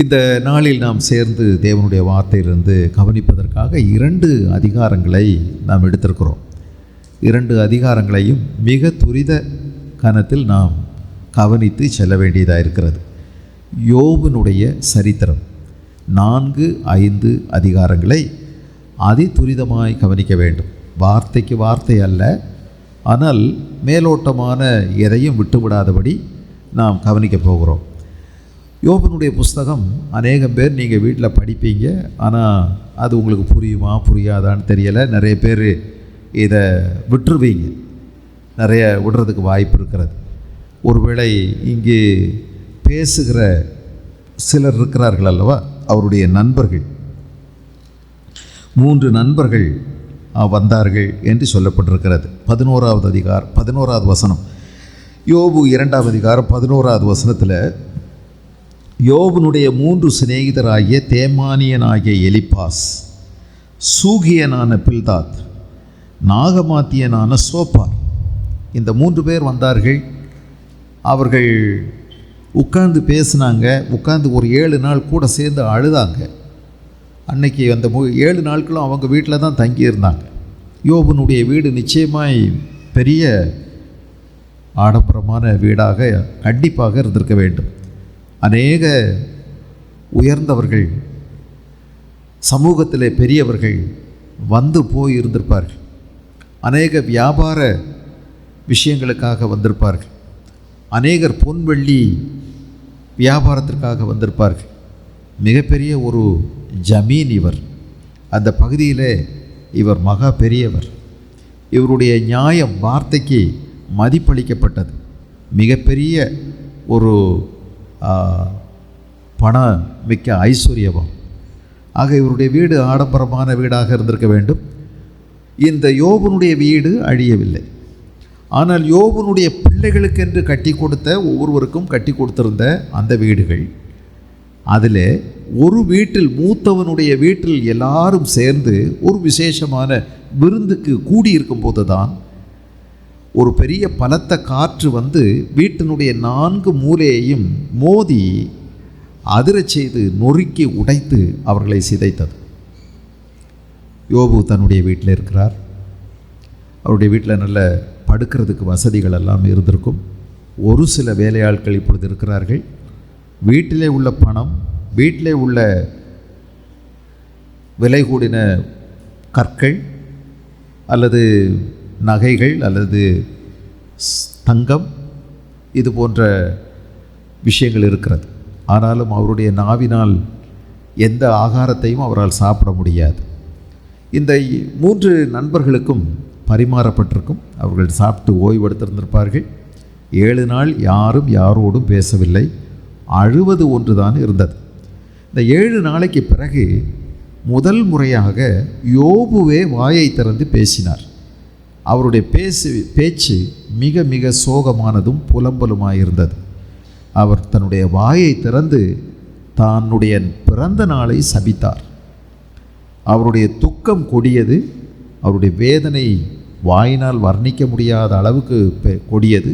இந்த நாளில் நாம் சேர்ந்து தேவனுடைய வார்த்தையிலிருந்து கவனிப்பதற்காக 2 அதிகாரங்களை நாம் எடுத்திருக்கிறோம். 2 அதிகாரங்களையும் மிக துரித கணத்தில் நாம் கவனித்து செல்ல வேண்டியதாக இருக்கிறது. யோபனுடைய சரித்திரம் 4-5 அதிகாரங்களை அதிதுரிதமாய் கவனிக்க வேண்டும். வார்த்தைக்கு வார்த்தை அல்ல, ஆனால் மேலோட்டமான எதையும் விட்டுவிடாதபடி நாம் கவனிக்க போகிறோம். யோபனுடைய புஸ்தகம் அநேகம் பேர் நீங்கள் வீட்டில் படிப்பீங்க, ஆனால் அது உங்களுக்கு புரியுமா புரியாதான்னு தெரியலை. நிறைய பேர் இதை விட்டுருவீங்க, நிறைய விடுறதுக்கு வாய்ப்பு இருக்கிறது. ஒருவேளை இங்கே பேசுகிற சிலர் இருக்கிறார்கள் அல்லவா, அவருடைய நண்பர்கள் 3 நண்பர்கள் வந்தார்கள் என்று சொல்லப்பட்டிருக்கிறது. 11வது வசனம், யோபு 2ஆம் அதிகாரம் 11வது வசனத்தில், யோபனுடைய 3 சிநேகிதராகிய தேமானியனாகிய எலிப்பாஸ், சூகியனான பில்தாத், நாகமாத்தியனான சோப்பார், இந்த 3 பேர் வந்தார்கள். அவர்கள் உட்கார்ந்து பேசினாங்க. உட்கார்ந்து ஒரு 7 நாள் கூட சேர்ந்து அழுதாங்க. அன்னைக்கு அந்த 7 நாட்களும் அவங்க வீட்டில் தான் தங்கியிருந்தாங்க. யோபனுடைய வீடு நிச்சயமாய் பெரிய ஆடம்பரமான வீடாக கண்டிப்பாக இருந்திருக்க வேண்டும். அநேக உயர்ந்தவர்கள், சமூகத்திலே பெரியவர்கள் வந்து போய் இருந்திருப்பார்கள். அநேக வியாபார விஷயங்களுக்காக வந்திருப்பார்கள். அநேகர் பொன்வெள்ளி வியாபாரத்திற்காக வந்திருப்பார்கள். மிகப்பெரிய ஒரு ஜமீன் இவர். அந்த பகுதியிலே இவர் மகா பெரியவர். இவருடைய நியாயம், வார்த்தைக்கு மதிப்பளிக்கப்பட்டது. மிகப்பெரிய ஒரு பண மிக்க ஐஸ்வர்யவம். ஆக இவருடைய வீடு ஆடம்பரமான வீடாக இருந்திருக்க வேண்டும். இந்த யோபனுடைய வீடு அழியவில்லை. ஆனால் யோபனுடைய பிள்ளைகளுக்கென்று கட்டி கொடுத்த, ஒவ்வொருவருக்கும் கட்டி கொடுத்திருந்த அந்த வீடுகள், அதில் ஒரு வீட்டில், மூத்தவனுடைய வீட்டில் எல்லாரும் சேர்ந்து ஒரு விசேஷமான விருந்துக்கு கூடியிருக்கும் போது தான் ஒரு பெரிய பலத்த காற்று வந்து வீட்டினுடைய 4 மூலையையும் மோதி அதிரச் செய்து நொறுக்கி உடைத்து அவர்களை சிதைத்தது. யோபு தன்னுடைய வீட்டில் இருக்கிறார். அவருடைய வீட்டில் நல்ல படுக்கிறதுக்கு வசதிகள் எல்லாம் இருந்திருக்கும். ஒரு சில வேலையாட்கள் இப்பொழுது இருக்கிறார்கள். வீட்டிலே உள்ள பணம், வீட்டிலே உள்ள விலை கூடின கற்கள் அல்லது நகைகள் அல்லது தங்கம், இது போன்ற விஷயங்கள் இருக்கிறது. ஆனாலும் அவருடைய நாவினால் எந்த ஆகாரத்தையும் அவரால் சாப்பிட முடியாது. இந்த 3 நண்பர்களுக்கும் பரிமாறப்பட்டிருக்கும். அவர்கள் சாப்பிட்டு ஓய்வெடுத்திருந்திருப்பார்கள். 7 நாள் யாரும் யாரோடும் பேசவில்லை. அழுவது ஒன்றுதான் இருந்தது. இந்த 7 நாளைக்கு பிறகு முதல் முறையாக யோபுவே வாயை திறந்து பேசினார். அவருடைய பேச்சு மிக மிக சோகமானதும் புலம்பலுமாயிருந்தது. அவர் தன்னுடைய வாயை திறந்து தன்னுடைய பிறந்த நாளை சபித்தார். அவருடைய துக்கம் கொடியது. அவருடைய வேதனை வாயினால் வர்ணிக்க முடியாத அளவுக்கு கொடியது.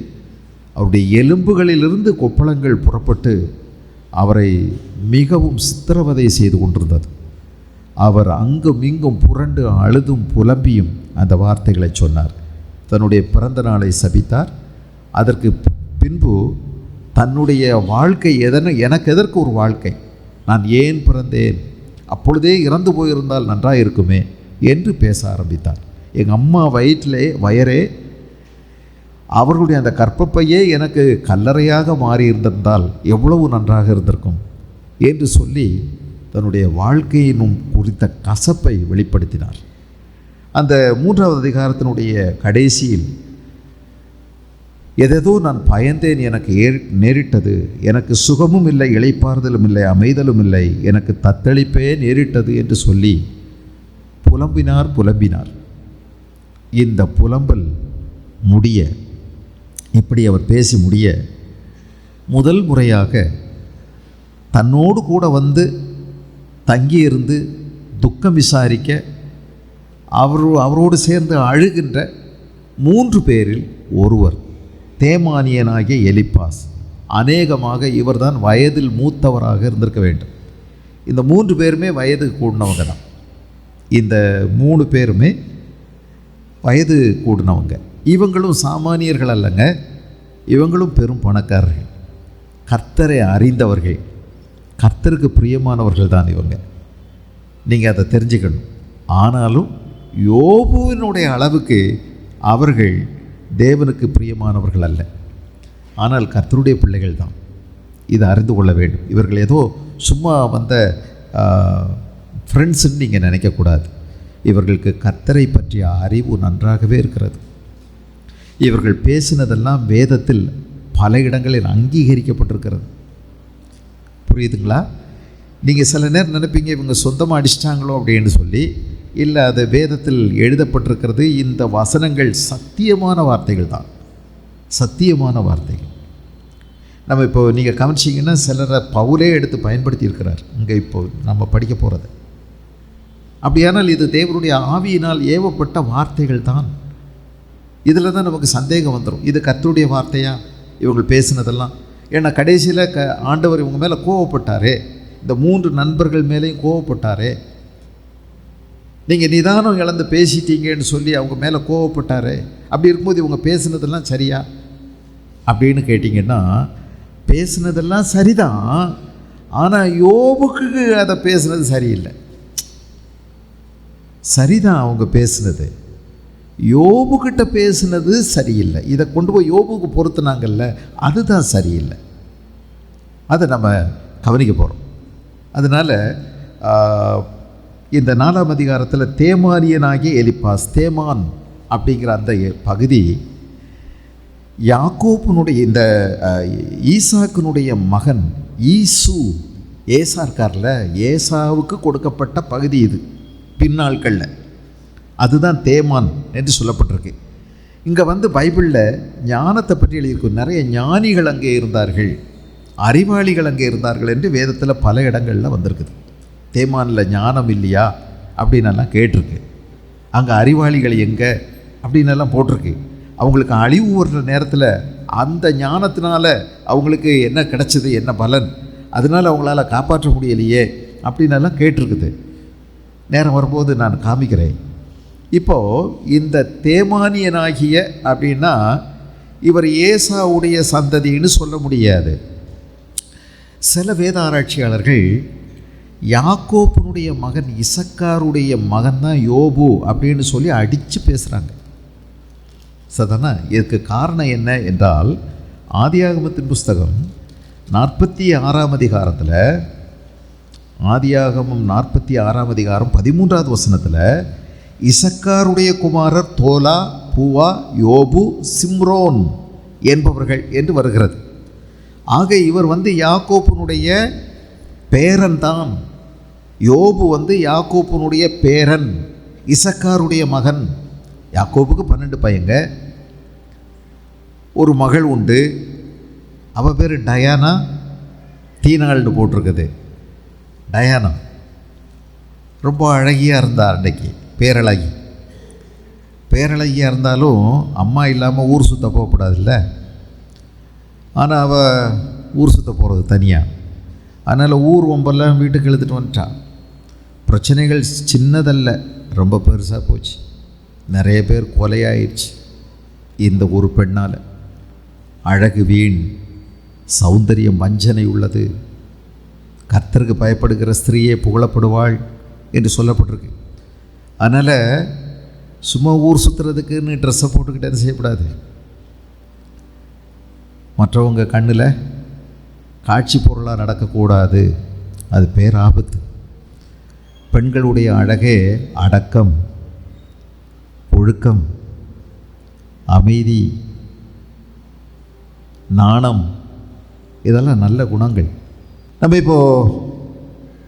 அவருடைய எலும்புகளிலிருந்து கொப்பளங்கள் புறப்பட்டு அவரை மிகவும் சித்திரவதை செய்து கொண்டிருந்தது. அவர் அங்கும் இங்கும் புரண்டு அழுதும் புலம்பியும் அந்த வார்த்தைகளை சொன்னார். தன்னுடைய பிறந்த நாளை சபித்தார். அதற்கு பின்பு தன்னுடைய வாழ்க்கை எனக்கு எதற்கு ஒரு வாழ்க்கை, நான் ஏன் பிறந்தேன், அப்பொழுதே இறந்து போயிருந்தால் நன்றாக இருக்குமே என்று பேச ஆரம்பித்தார். எங்கள் அம்மா வயரே, அவர்களுடைய அந்த கற்பப்பையே எனக்கு கல்லறையாக மாறியிருந்திருந்தால் எவ்வளவு நன்றாக இருந்திருக்கும் என்று சொல்லி தன்னுடைய வாழ்க்கையினும் குறித்த கசப்பை வெளிப்படுத்தினார். அந்த 3வது அதிகாரத்தினுடைய கடைசியில், எதேதோ நான் பயந்தேன், எனக்கு நேரிட்டது, எனக்கு சுகமும் இல்லை, இளைப்பாறுதலும் இல்லை, அமைதலும் இல்லை, எனக்கு தத்தளிப்பே நேரிட்டது என்று சொல்லி புலம்பினார். இந்த புலம்பல் முடிய, இப்படி அவர் பேசி முடிய, முதல் முறையாக தன்னோடு கூட வந்து தங்கியிருந்து துக்கம் விசாரிக்க அவரோடு சேர்ந்து அழுகின்ற 3 பேரில் ஒருவர் தேமானியனாகிய எலிப்பாஸ். அநேகமாக இவர்தான் வயதில் மூத்தவராக இருந்திருக்க வேண்டும். இந்த 3 பேருமே வயது கூடினவங்க தான். இந்த 3 பேருமே வயது கூடினவங்க. இவங்களும் சாமானியர்கள் அல்லங்க, இவங்களும் பெரும் பணக்காரர்கள், கர்த்தரை அறிந்தவர்கள், கர்த்தருக்கு பிரியமானவர்கள் தான் இவங்க. நீங்கள் அதை தெரிஞ்சுக்கணும். ஆனாலும் யோபுவினுடைய அளவுக்கு அவர்கள் தேவனுக்கு பிரியமானவர்கள் அல்ல. ஆனால் கர்த்தருடைய பிள்ளைகள் தான். இதை அறிந்து கொள்ள வேண்டும். இவர்கள் ஏதோ சும்மா வந்த ஃப்ரெண்ட்ஸுன்னு நீங்கள் நினைக்கக்கூடாது. இவர்களுக்கு கர்த்தரை பற்றிய அறிவு நன்றாகவே இருக்கிறது. இவர்கள் பேசினதெல்லாம் வேதத்தில் பல இடங்களில் அங்கீகரிக்கப்பட்டிருக்கிறது. புரியுதுங்களா? நீங்கள் சில நேரம் நினைப்பீங்க இவங்க சொந்தமாக அடிச்சிட்டாங்களோ அப்படின்னு சொல்லி. இல்லை, அது வேதத்தில் எழுதப்பட்டிருக்கிறது. இந்த வசனங்கள் சத்தியமான வார்த்தைகள் தான், சத்தியமான வார்த்தைகள். நம்ம இப்போ நீங்கள் கவனிச்சிங்கன்னா சிலரை பவுலே எடுத்து பயன்படுத்தி இருக்கிறார் இங்கே இப்போ நம்ம படிக்க போகிறது. அப்படியானால் இது தேவனுடைய ஆவியினால் ஏவப்பட்ட வார்த்தைகள் தான். இதில் தான் நமக்கு சந்தேகம் வந்துடும், இது கர்த்தருடைய வார்த்தையா இவங்க பேசினதெல்லாம்? ஏன்னா கடைசியில் ஆண்டவர் இவங்க மேலே கோவப்பட்டாரே, இந்த 3 நண்பர்கள் மேலேயும் கோவப்பட்டாரே. நீங்கள் நிதானம் இழந்து பேசிட்டீங்கன்னு சொல்லி அவங்க மேலே கோவப்பட்டாரே. அப்படி இருக்கும்போது இவங்க பேசுனதெல்லாம் சரியா அப்படின்னு கேட்டிங்கன்னா, பேசுனதெல்லாம் சரிதான். ஆனால் யோபுக்கு அதை பேசுனது சரியில்லை. சரிதான், அவங்க பேசுனது யோபுக்கிட்ட பேசுனது சரியில்லை. இதை கொண்டு போய் யோபுக்கு பொறுத்துனாங்கல்ல, அதுதான் சரியில்லை. அதை நம்ம கவனிக்க போகிறோம். அதனால் இந்த 4ஆம் அதிகாரத்தில் தேமானியனாகிய எலிப்பாஸ், தேமான் அப்படிங்கிற அந்த பகுதி யாக்கோப்பினுடைய இந்த ஈசாக்கினுடைய மகன் ஏசா இருக்கார்ல, ஏசாவுக்கு கொடுக்கப்பட்ட பகுதி இது பின்னாட்களில். அதுதான் தேமான் என்று சொல்லப்பட்டிருக்கு. இங்கே பைபிளில் ஞானத்தை பற்றி எழுதியிருக்கும். நிறைய ஞானிகள் அங்கே இருந்தார்கள், அறிவாளிகள் அங்கே இருந்தார்கள் என்று வேதத்தில் பல இடங்களில் வந்திருக்குது. தேமானில் ஞானம் இல்லையா அப்படின்னெல்லாம் கேட்டிருக்கு. அங்கே அறிவாளிகள் எங்கே அப்படின்னெல்லாம் போட்டிருக்கு. அவங்களுக்கு அழிவு வர்ற நேரத்தில் அந்த ஞானத்தினால அவங்களுக்கு என்ன கிடச்சிது, என்ன பலன், அதனால் அவங்களால காப்பாற்ற முடியலையே அப்படின்னெல்லாம் கேட்டிருக்குது. நேரம் வரும்போது நான் காமிக்கிறேன். இப்போது இந்த தேமானியனாகிய அப்படின்னா இவர் ஏசாவுடைய சந்ததின்னு சொல்ல முடியாது. சில வேத ஆராய்ச்சியாளர்கள் யாக்கோப்பினுடைய மகன் இசக்காருடைய மகன் தான் யோபு அப்படின்னு சொல்லி அடித்து பேசுகிறாங்க. சரிதானா? இதுக்கு காரணம் என்ன என்றால், ஆதியாகமத்தின் புஸ்தகம் 46ஆம் அதிகாரத்தில், ஆதியாகமம் 46ஆம் அதிகாரம் 13வது வசனத்தில் இசக்காருடைய குமாரர் தோலா, பூவா, யோபு, சிம்ரோன் என்பவர்கள் என்று வருகிறது. ஆக இவர் யாக்கோப்பினுடைய பேரன் தான். யோபு யாக்கோப்பினுடைய பேரன், இசக்காருடைய மகன். யாக்கோபுக்கு 12 பையங்க, ஒரு மகள் உண்டு. அவள் பேர் டயானா, தீனாள்னு போட்டிருக்குது. டயானா ரொம்ப அழகியாக இருந்தாள். அன்றைக்கி பேரழகியாக இருந்தாலும் அம்மா இல்லாமல் ஊர் சுற்ற போகக்கூடாதுல்ல. ஆனால் அவள் ஊர் சுற்ற போகிறது தனியாக. அதனால் ஊர் ஒம்பெல்லாம் வீட்டுக்கு எழுதிட்டு வந்துட்டான். பிரச்சனைகள் சின்னதல்ல, ரொம்ப பெருசாக போச்சு. நிறைய பேர் கொலையாயிடுச்சு இந்த ஒரு பெண்ணால். அழகு வீண், சௌந்தரியம் வஞ்சனை உள்ளது, கர்த்தருக்கு பயப்படுகிற ஸ்திரீயே புகழப்படுவாள் என்று சொல்லப்பட்டிருக்கு. அதனால் சும்மா ஊர் சுற்றுறதுக்குன்னு ட்ரெஸ்ஸை போட்டுக்கிட்டு அதை செய்யக்கூடாது. மற்றவங்க கண்ணில் காட்சி பொருளாக நடக்கக்கூடாது, அது பேராபத்து. பெண்களுடைய அழகே அடக்கம், ஒழுக்கம், அமைதி, நாணம், இதெல்லாம் நல்ல குணங்கள். நம்ம இப்போது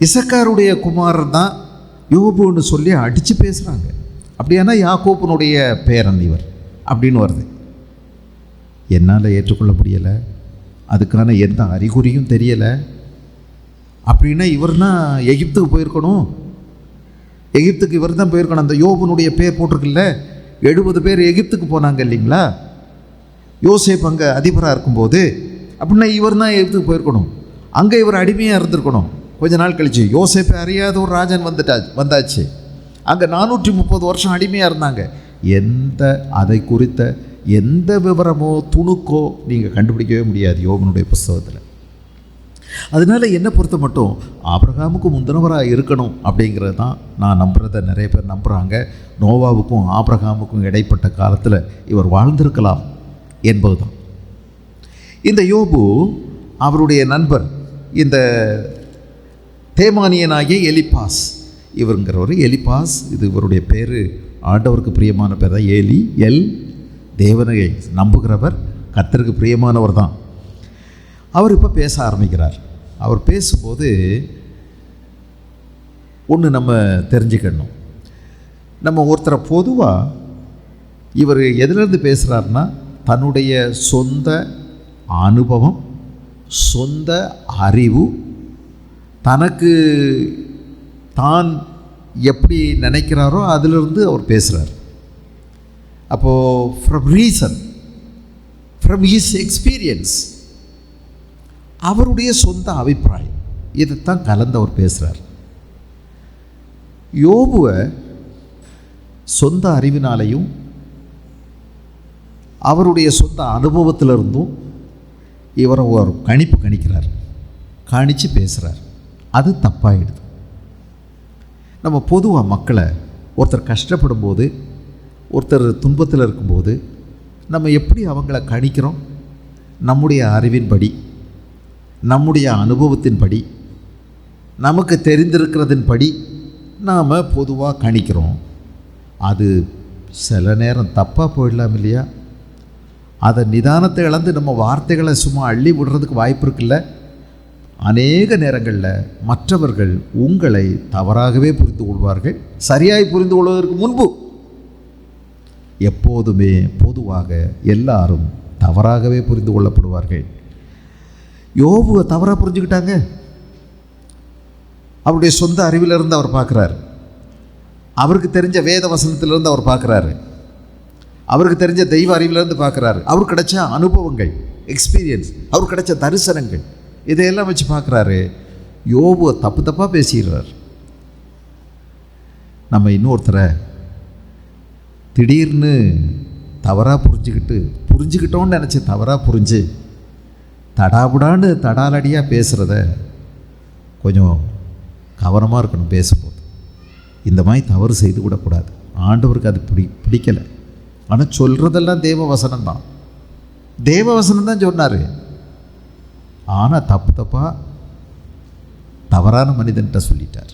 இசக்காருடைய குமாரன் தான் யோபுன்னு சொல்லி அடித்து பேசுகிறாங்க. அப்படியானா யாக்கோப்பினுடைய பேரன் இவர் அப்படின்னு வருது. என்னால் ஏற்றுக்கொள்ள முடியலை, அதுக்கான எந்த அறிகுறியும் தெரியலை. அப்படின்னா இவர்னா எகிப்துக்கு போயிருக்கணும். எகிப்துக்கு இவர் தான் போயிருக்கணும். அந்த யோபுனுடைய பேர் போட்டிருக்குல்ல, 70 பேர் எகிப்துக்கு போனாங்க இல்லைங்களா, யோசேப் அங்கே அதிபராக இருக்கும்போது. அப்படின்னா இவர் தான் எகிப்துக்கு போயிருக்கணும். அங்கே இவர் அடிமையாக இருந்திருக்கணும். கொஞ்ச நாள் கழிச்சு யோசேப்பை அறியாத ஒரு ராஜன் வந்தாச்சு. அங்கே 430 வருஷம் அடிமையாக இருந்தாங்க. அதை குறித்த எந்த விவரமோ துணுக்கோ நீங்கள் கண்டுபிடிக்கவே முடியாது யோபனுடைய புஸ்தகத்தில். அதனால் என்னை பொறுத்த மட்டும் ஆபிரகாமுக்கு முந்தினவராக இருக்கணும் அப்படிங்கிறது தான் நான் நம்புகிறத நிறைய பேர் நம்புகிறாங்க. நோவாவுக்கும் ஆபிரகாமுக்கும் இடைப்பட்ட காலத்தில் இவர் வாழ்ந்திருக்கலாம் என்பது தான். இந்த யோபு அவருடைய நண்பர் இந்த தேமானியனாகிய எலிப்பாஸ், இவருங்கிறவர் எலிப்பாஸ், இது இவருடைய பேர் ஆண்டவருக்கு பிரியமான பேர் தான். எல் தேவனை நம்புகிறவர், கர்த்தருக்கு பிரியமானவர் தான். அவர் இப்போ பேச ஆரம்பிக்கிறார். அவர் பேசும்போது ஒன்று நம்ம தெரிஞ்சுக்கணும். நம்ம ஒருத்தரை பொதுவாக இவர் எதிலிருந்து பேசுகிறாருன்னா தன்னுடைய சொந்த அனுபவம், சொந்த அறிவு, தனக்கு தான் எப்படி நினைக்கிறாரோ அதிலிருந்து அவர் பேசுகிறார். அப்போது from reason, from his experience, அவருடைய சொந்த அபிப்பிராயம், இதைத்தான் கலந்து அவர் பேசுகிறார். யோபுவை சொந்த அறிவினாலையும் அவருடைய சொந்த அனுபவத்திலிருந்தும் இவரை ஒரு கணிக்கிறார், கணித்து பேசுகிறார். அது தப்பாகிடுது. நம்ம பொதுவாக மக்களை ஒருத்தர் கஷ்டப்படும் போது, ஒருத்தர் துன்பத்தில் இருக்கும்போது நம்ம எப்படி அவங்கள கணிக்கிறோம்? நம்முடைய அறிவின்படி, நம்முடைய அனுபவத்தின்படி, நமக்கு தெரிந்திருக்கிறதின்படி நாம் பொதுவாக கணிக்கிறோம். அது சில நேரம் தப்பாக போயிடலாம் இல்லையா? அதை நிதானத்தை இழந்து நம்ம வார்த்தைகளை சும்மா அள்ளி விடுறதுக்கு வாய்ப்பு இருக்குல்ல. அநேக நேரங்களில் மற்றவர்கள் உங்களை தவறாகவே புரிந்து கொள்வார்கள். சரியாய் புரிந்து கொள்வதற்கு முன்பு எப்போதுமே பொதுவாக எல்லாரும் தவறாகவே புரிந்து கொள்ளப்படுவார்கள். யோபுவை தவறாக புரிஞ்சுக்கிட்டாங்க. அவருடைய சொந்த அறிவிலிருந்து அவர் பார்க்குறாரு, அவருக்கு தெரிஞ்ச வேத வசனத்திலிருந்து அவர் பார்க்குறாரு, அவருக்கு தெரிஞ்ச தெய்வ அறிவிலிருந்து பார்க்குறாரு, அவருக்கு கிடைச்ச அனுபவங்கள், எக்ஸ்பீரியன்ஸ், அவருக்கு கிடைச்ச தரிசனங்கள், இதையெல்லாம் வச்சு பார்க்குறாரு. யோபுவை தப்பாக பேசிடுறார். நம்ம இன்னொருத்தரை திடீர்னு தவறாக புரிஞ்சுக்கிட்டோன்னு நினச்சி தவறாக புரிஞ்சு தடாபுடான்னு தடாலடியாக பேசுகிறத கொஞ்சம் கவனமாக இருக்கணும் பேசும்போது. இந்த மாதிரி தவறு செய்து கூடக்கூடாது. ஆண்டவருக்கு அது பிடிக்கலை. ஆனால் சொல்கிறதெல்லாம் தேவ வசனம் தான் சொன்னார். ஆனால் தவறான மனிதன்கிட்ட சொல்லிட்டார்.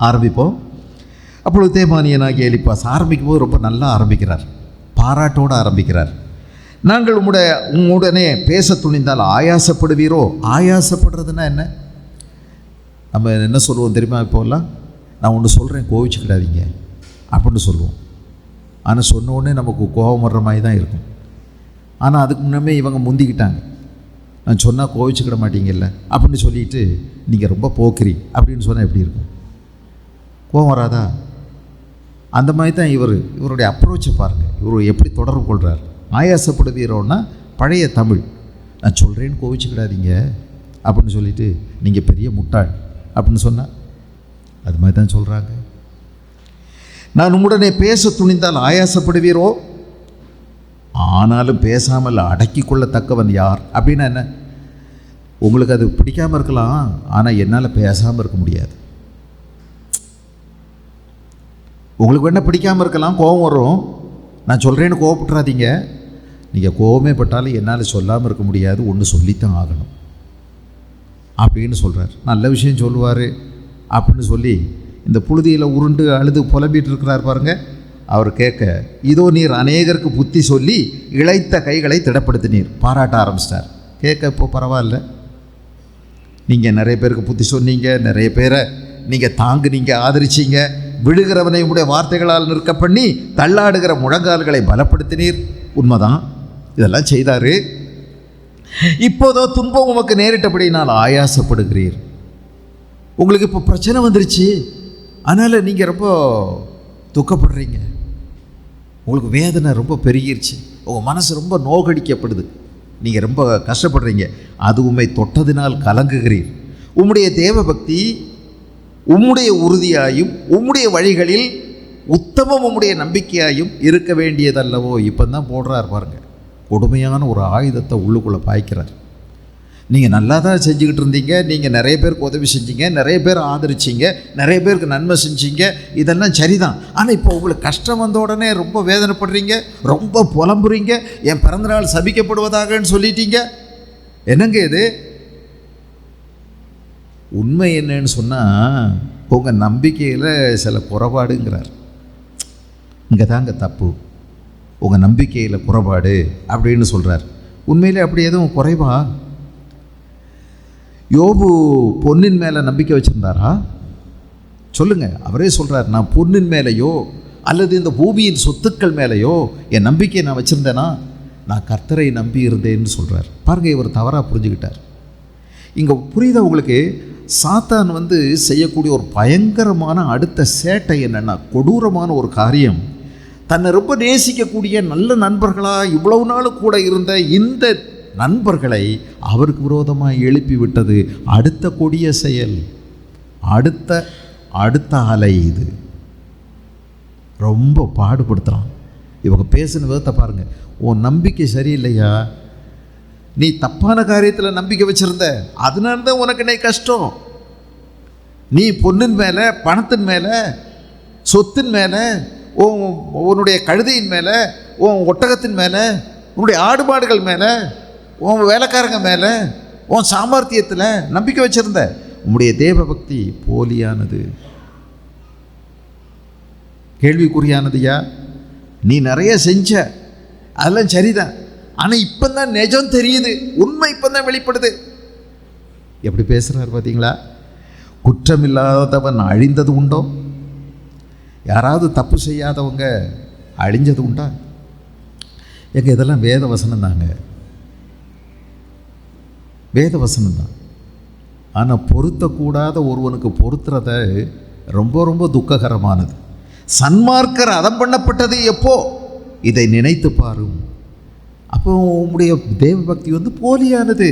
ஆரம்பிப்போம். அப்பொழுது தேமானியனாகிய எலிப்பாஸ் ஆரம்பிக்கும் போது ரொம்ப நல்லா ஆரம்பிக்கிறார், பாராட்டோடு ஆரம்பிக்கிறார். நாங்கள் உம்முடனே பேச துணிந்தால் ஆயாசப்படுவீரோ? ஆயாசப்படுறதுன்னா என்ன? நம்ம என்ன சொல்லுவோம் தெரியுமா? இப்போல்லாம் நான் ஒன்று சொல்கிறேன், கோவிச்சுக்கிடாதீங்க அப்படின்னு சொல்லுவோம். ஆனால் சொன்ன உடனே நமக்கு கோபம் வர்ற மாதிரி தான் இருக்கும். ஆனால் அதுக்கு முன்னமே இவங்க முந்திக்கிட்டாங்க. நான் சொன்னால் கோவிச்சுக்கிட மாட்டீங்கல்ல அப்படின்னு சொல்லிட்டு நீங்கள் ரொம்ப போக்கிரி அப்படின்னு சொன்னால் எப்படி இருக்கும்? கோபம் வராதா? அந்த மாதிரி தான் இவருடைய அப்ரோச்சை பாருங்கள். இவர் எப்படி தொடர்பு கொள்கிறார். ஆயாசப்படுவீரோன்னா பழைய தமிழ், நான் சொல்கிறேன்னு கோவிச்சுக்கிடாதீங்க அப்படின்னு சொல்லிட்டு நீங்கள் பெரிய முட்டாள் அப்படின்னு சொன்னால் அது மாதிரி தான் சொல்கிறாங்க. நான் உம்முடனே பேச துணிந்தால் ஆயாசப்படுவீரோ? ஆனாலும் பேசாமல் அடக்கி கொள்ளத்தக்கவன் யார்? அப்படின்னா என்ன? உங்களுக்கு அது பிடிக்காமல் இருக்கலாம், ஆனால் என்னால் பேசாமல் இருக்க முடியாது. உங்களுக்கு என்ன பிடிக்காமல் இருக்கலாம், கோபம் வரும், நான் சொல்கிறேன்னு கோவப்பட்டுறாதீங்க. நீங்கள் கோபமே பட்டாலும் என்னால் சொல்லாமல் இருக்க முடியாது, ஒன்று சொல்லித்தான் ஆகணும் அப்படின்னு சொல்கிறார். நல்ல விஷயம் சொல்லுவார் அப்படின்னு சொல்லி இந்த புழுதியில் உருண்டு அழுது புலம்பிகிட்டு இருக்கிறார் பாருங்கள். அவர் கேட்க, இதோ நீர் அநேகருக்கு புத்தி சொல்லி இளைத்த கைகளை திடப்படுத்தினீர். பாராட்ட ஆரம்பிச்சிட்டார். கேட்க இப்போ பரவாயில்ல, நீங்கள் நிறைய பேருக்கு புத்தி சொன்னீங்க, நிறைய பேரை நீங்கள் தாங்குனீங்க, ஆதரிச்சிங்க, விழுகிறவனை உடைய வார்த்தைகளால் நிற்க பண்ணி தள்ளாடுகிற முழங்கால்களை பலப்படுத்தினீர். உண்மைதான், இதெல்லாம் செய்தார். இப்போதோ துன்பம் உமக்கு நேரிட்டபடினால் ஆயாசப்படுகிறீர். உங்களுக்கு இப்போ பிரச்சனை வந்துருச்சு, அதனால் நீங்கள் ரொம்ப துக்கப்படுறீங்க, உங்களுக்கு வேதனை ரொம்ப பெருகிருச்சு, உங்கள் மனசு ரொம்ப நோகடிக்கப்படுது, நீங்கள் ரொம்ப கஷ்டப்படுறீங்க. அது உம்மை தொட்டதினால் கலங்குகிறீர். உம்முடைய தேவ பக்தி உம்முடைய உறுதியாயும் உம்முடைய வழிகளில் உத்தமம் உம்முடைய நம்பிக்கையாயும் இருக்க வேண்டியதல்லவோ. இப்போ தான் போடுறார் பாருங்க, கொடுமையான ஒரு ஆயுதத்தை உள்ளுக்குள்ளே பாய்க்கிறார். நீங்கள் நல்லா தான் செஞ்சுக்கிட்டு இருந்தீங்க, நீங்கள் நிறைய பேருக்கு உதவி செஞ்சீங்க, நிறைய பேர் ஆதரிச்சிங்க, நிறைய பேருக்கு நன்மை செஞ்சீங்க, இதெல்லாம் சரிதான். ஆனால் இப்போ உங்களுக்கு கஷ்டம் வந்த உடனே ரொம்ப வேதனைப்படுறீங்க, ரொம்ப புலம்புறீங்க, என் பிறந்தநாள் சபிக்கப்படுவதாகன்னு சொல்லிட்டீங்க. என்னங்க இது? உண்மை என்னன்னு சொன்னால் உங்கள் நம்பிக்கையில் சில குறைபாடுங்கிறார். இங்கே தாங்க தப்பு, உங்கள் நம்பிக்கையில் குறைபாடு அப்படின்னு சொல்கிறார். உண்மையிலே அப்படி எதுவும் குறைவா? யோபு பொன்னின் மேலே நம்பிக்கை வச்சுருந்தாரா? சொல்லுங்கள். அவரே சொல்கிறார், நான் பொன்னின் மேலேயோ அல்லது இந்த பூமியின் சொத்துக்கள் மேலேயோ என் நம்பிக்கையை நான் வச்சுருந்தேனா? நான் கர்த்தரை நம்பி இருந்தேன்னு சொல்கிறார். பாருங்கள், இவர் தவறாக புரிஞ்சுக்கிட்டார். இங்கே புரியுதா உங்களுக்கு? சாத்தான் செய்யக்கூடிய ஒரு பயங்கரமான அடுத்த சேட்டை என்னென்னா, கொடூரமான ஒரு காரியம், தன்னை ரொம்ப நேசிக்கக்கூடிய நல்ல நண்பர்களாக இவ்வளவு நாள் கூட இருந்த இந்த நண்பர்களை அவருக்கு விரோதமாக எழுப்பி விட்டது. அடுத்த கொடிய செயல், அடுத்த அலை. இது ரொம்ப பாடுபடுத்துகிறான். இவங்க பேசின விதத்தை பாருங்கள். உன் நம்பிக்கை சரியில்லையா? நீ தப்பான காரியத்தில் நம்பிக்கை வச்சுருந்த, அதனால தான் உனக்கு என்ன கஷ்டம். நீ பொண்ணின் மேலே, பணத்தின் மேலே, சொத்தின் மேலே, உன்னுடைய கழுதையின் மேலே, உன் ஒட்டகத்தின் மேலே, உன்னுடைய ஆடு மாடுகள் மேலே, உன் வேலைக்காரங்க மேலே, உன் சாமர்த்தியத்தில் நம்பிக்கை வச்சுருந்த. உன்னுடைய தேவ பக்தி போலியானது, கேள்விக்குறியானதுயா. நீ நிறைய செஞ்ச, அதெல்லாம் சரிதான். ஆனால் இப்போ தான் நிஜம் தெரியுது, உண்மை இப்போ தான் வெளிப்படுது. எப்படி பேசுகிறார் பார்த்தீங்களா? குற்றமில்லாதவன் அழிந்தது உண்டோ? யாராவது தப்பு செய்யாதவங்க அழிஞ்சது உண்டா? எங்க இதெல்லாம் வேத வசனம் தாங்க, வேத வசனம் தான். ஆனால் பொருத்தக்கூடாத ஒருவனுக்கு பொருத்துறத ரொம்ப ரொம்ப துக்ககரமானது. சன்மார்க்கர் அதம் பண்ணப்பட்டது எப்போ? இதை நினைத்து பாரும். அப்போ உங்களுடைய தேவ பக்தி போலியானது.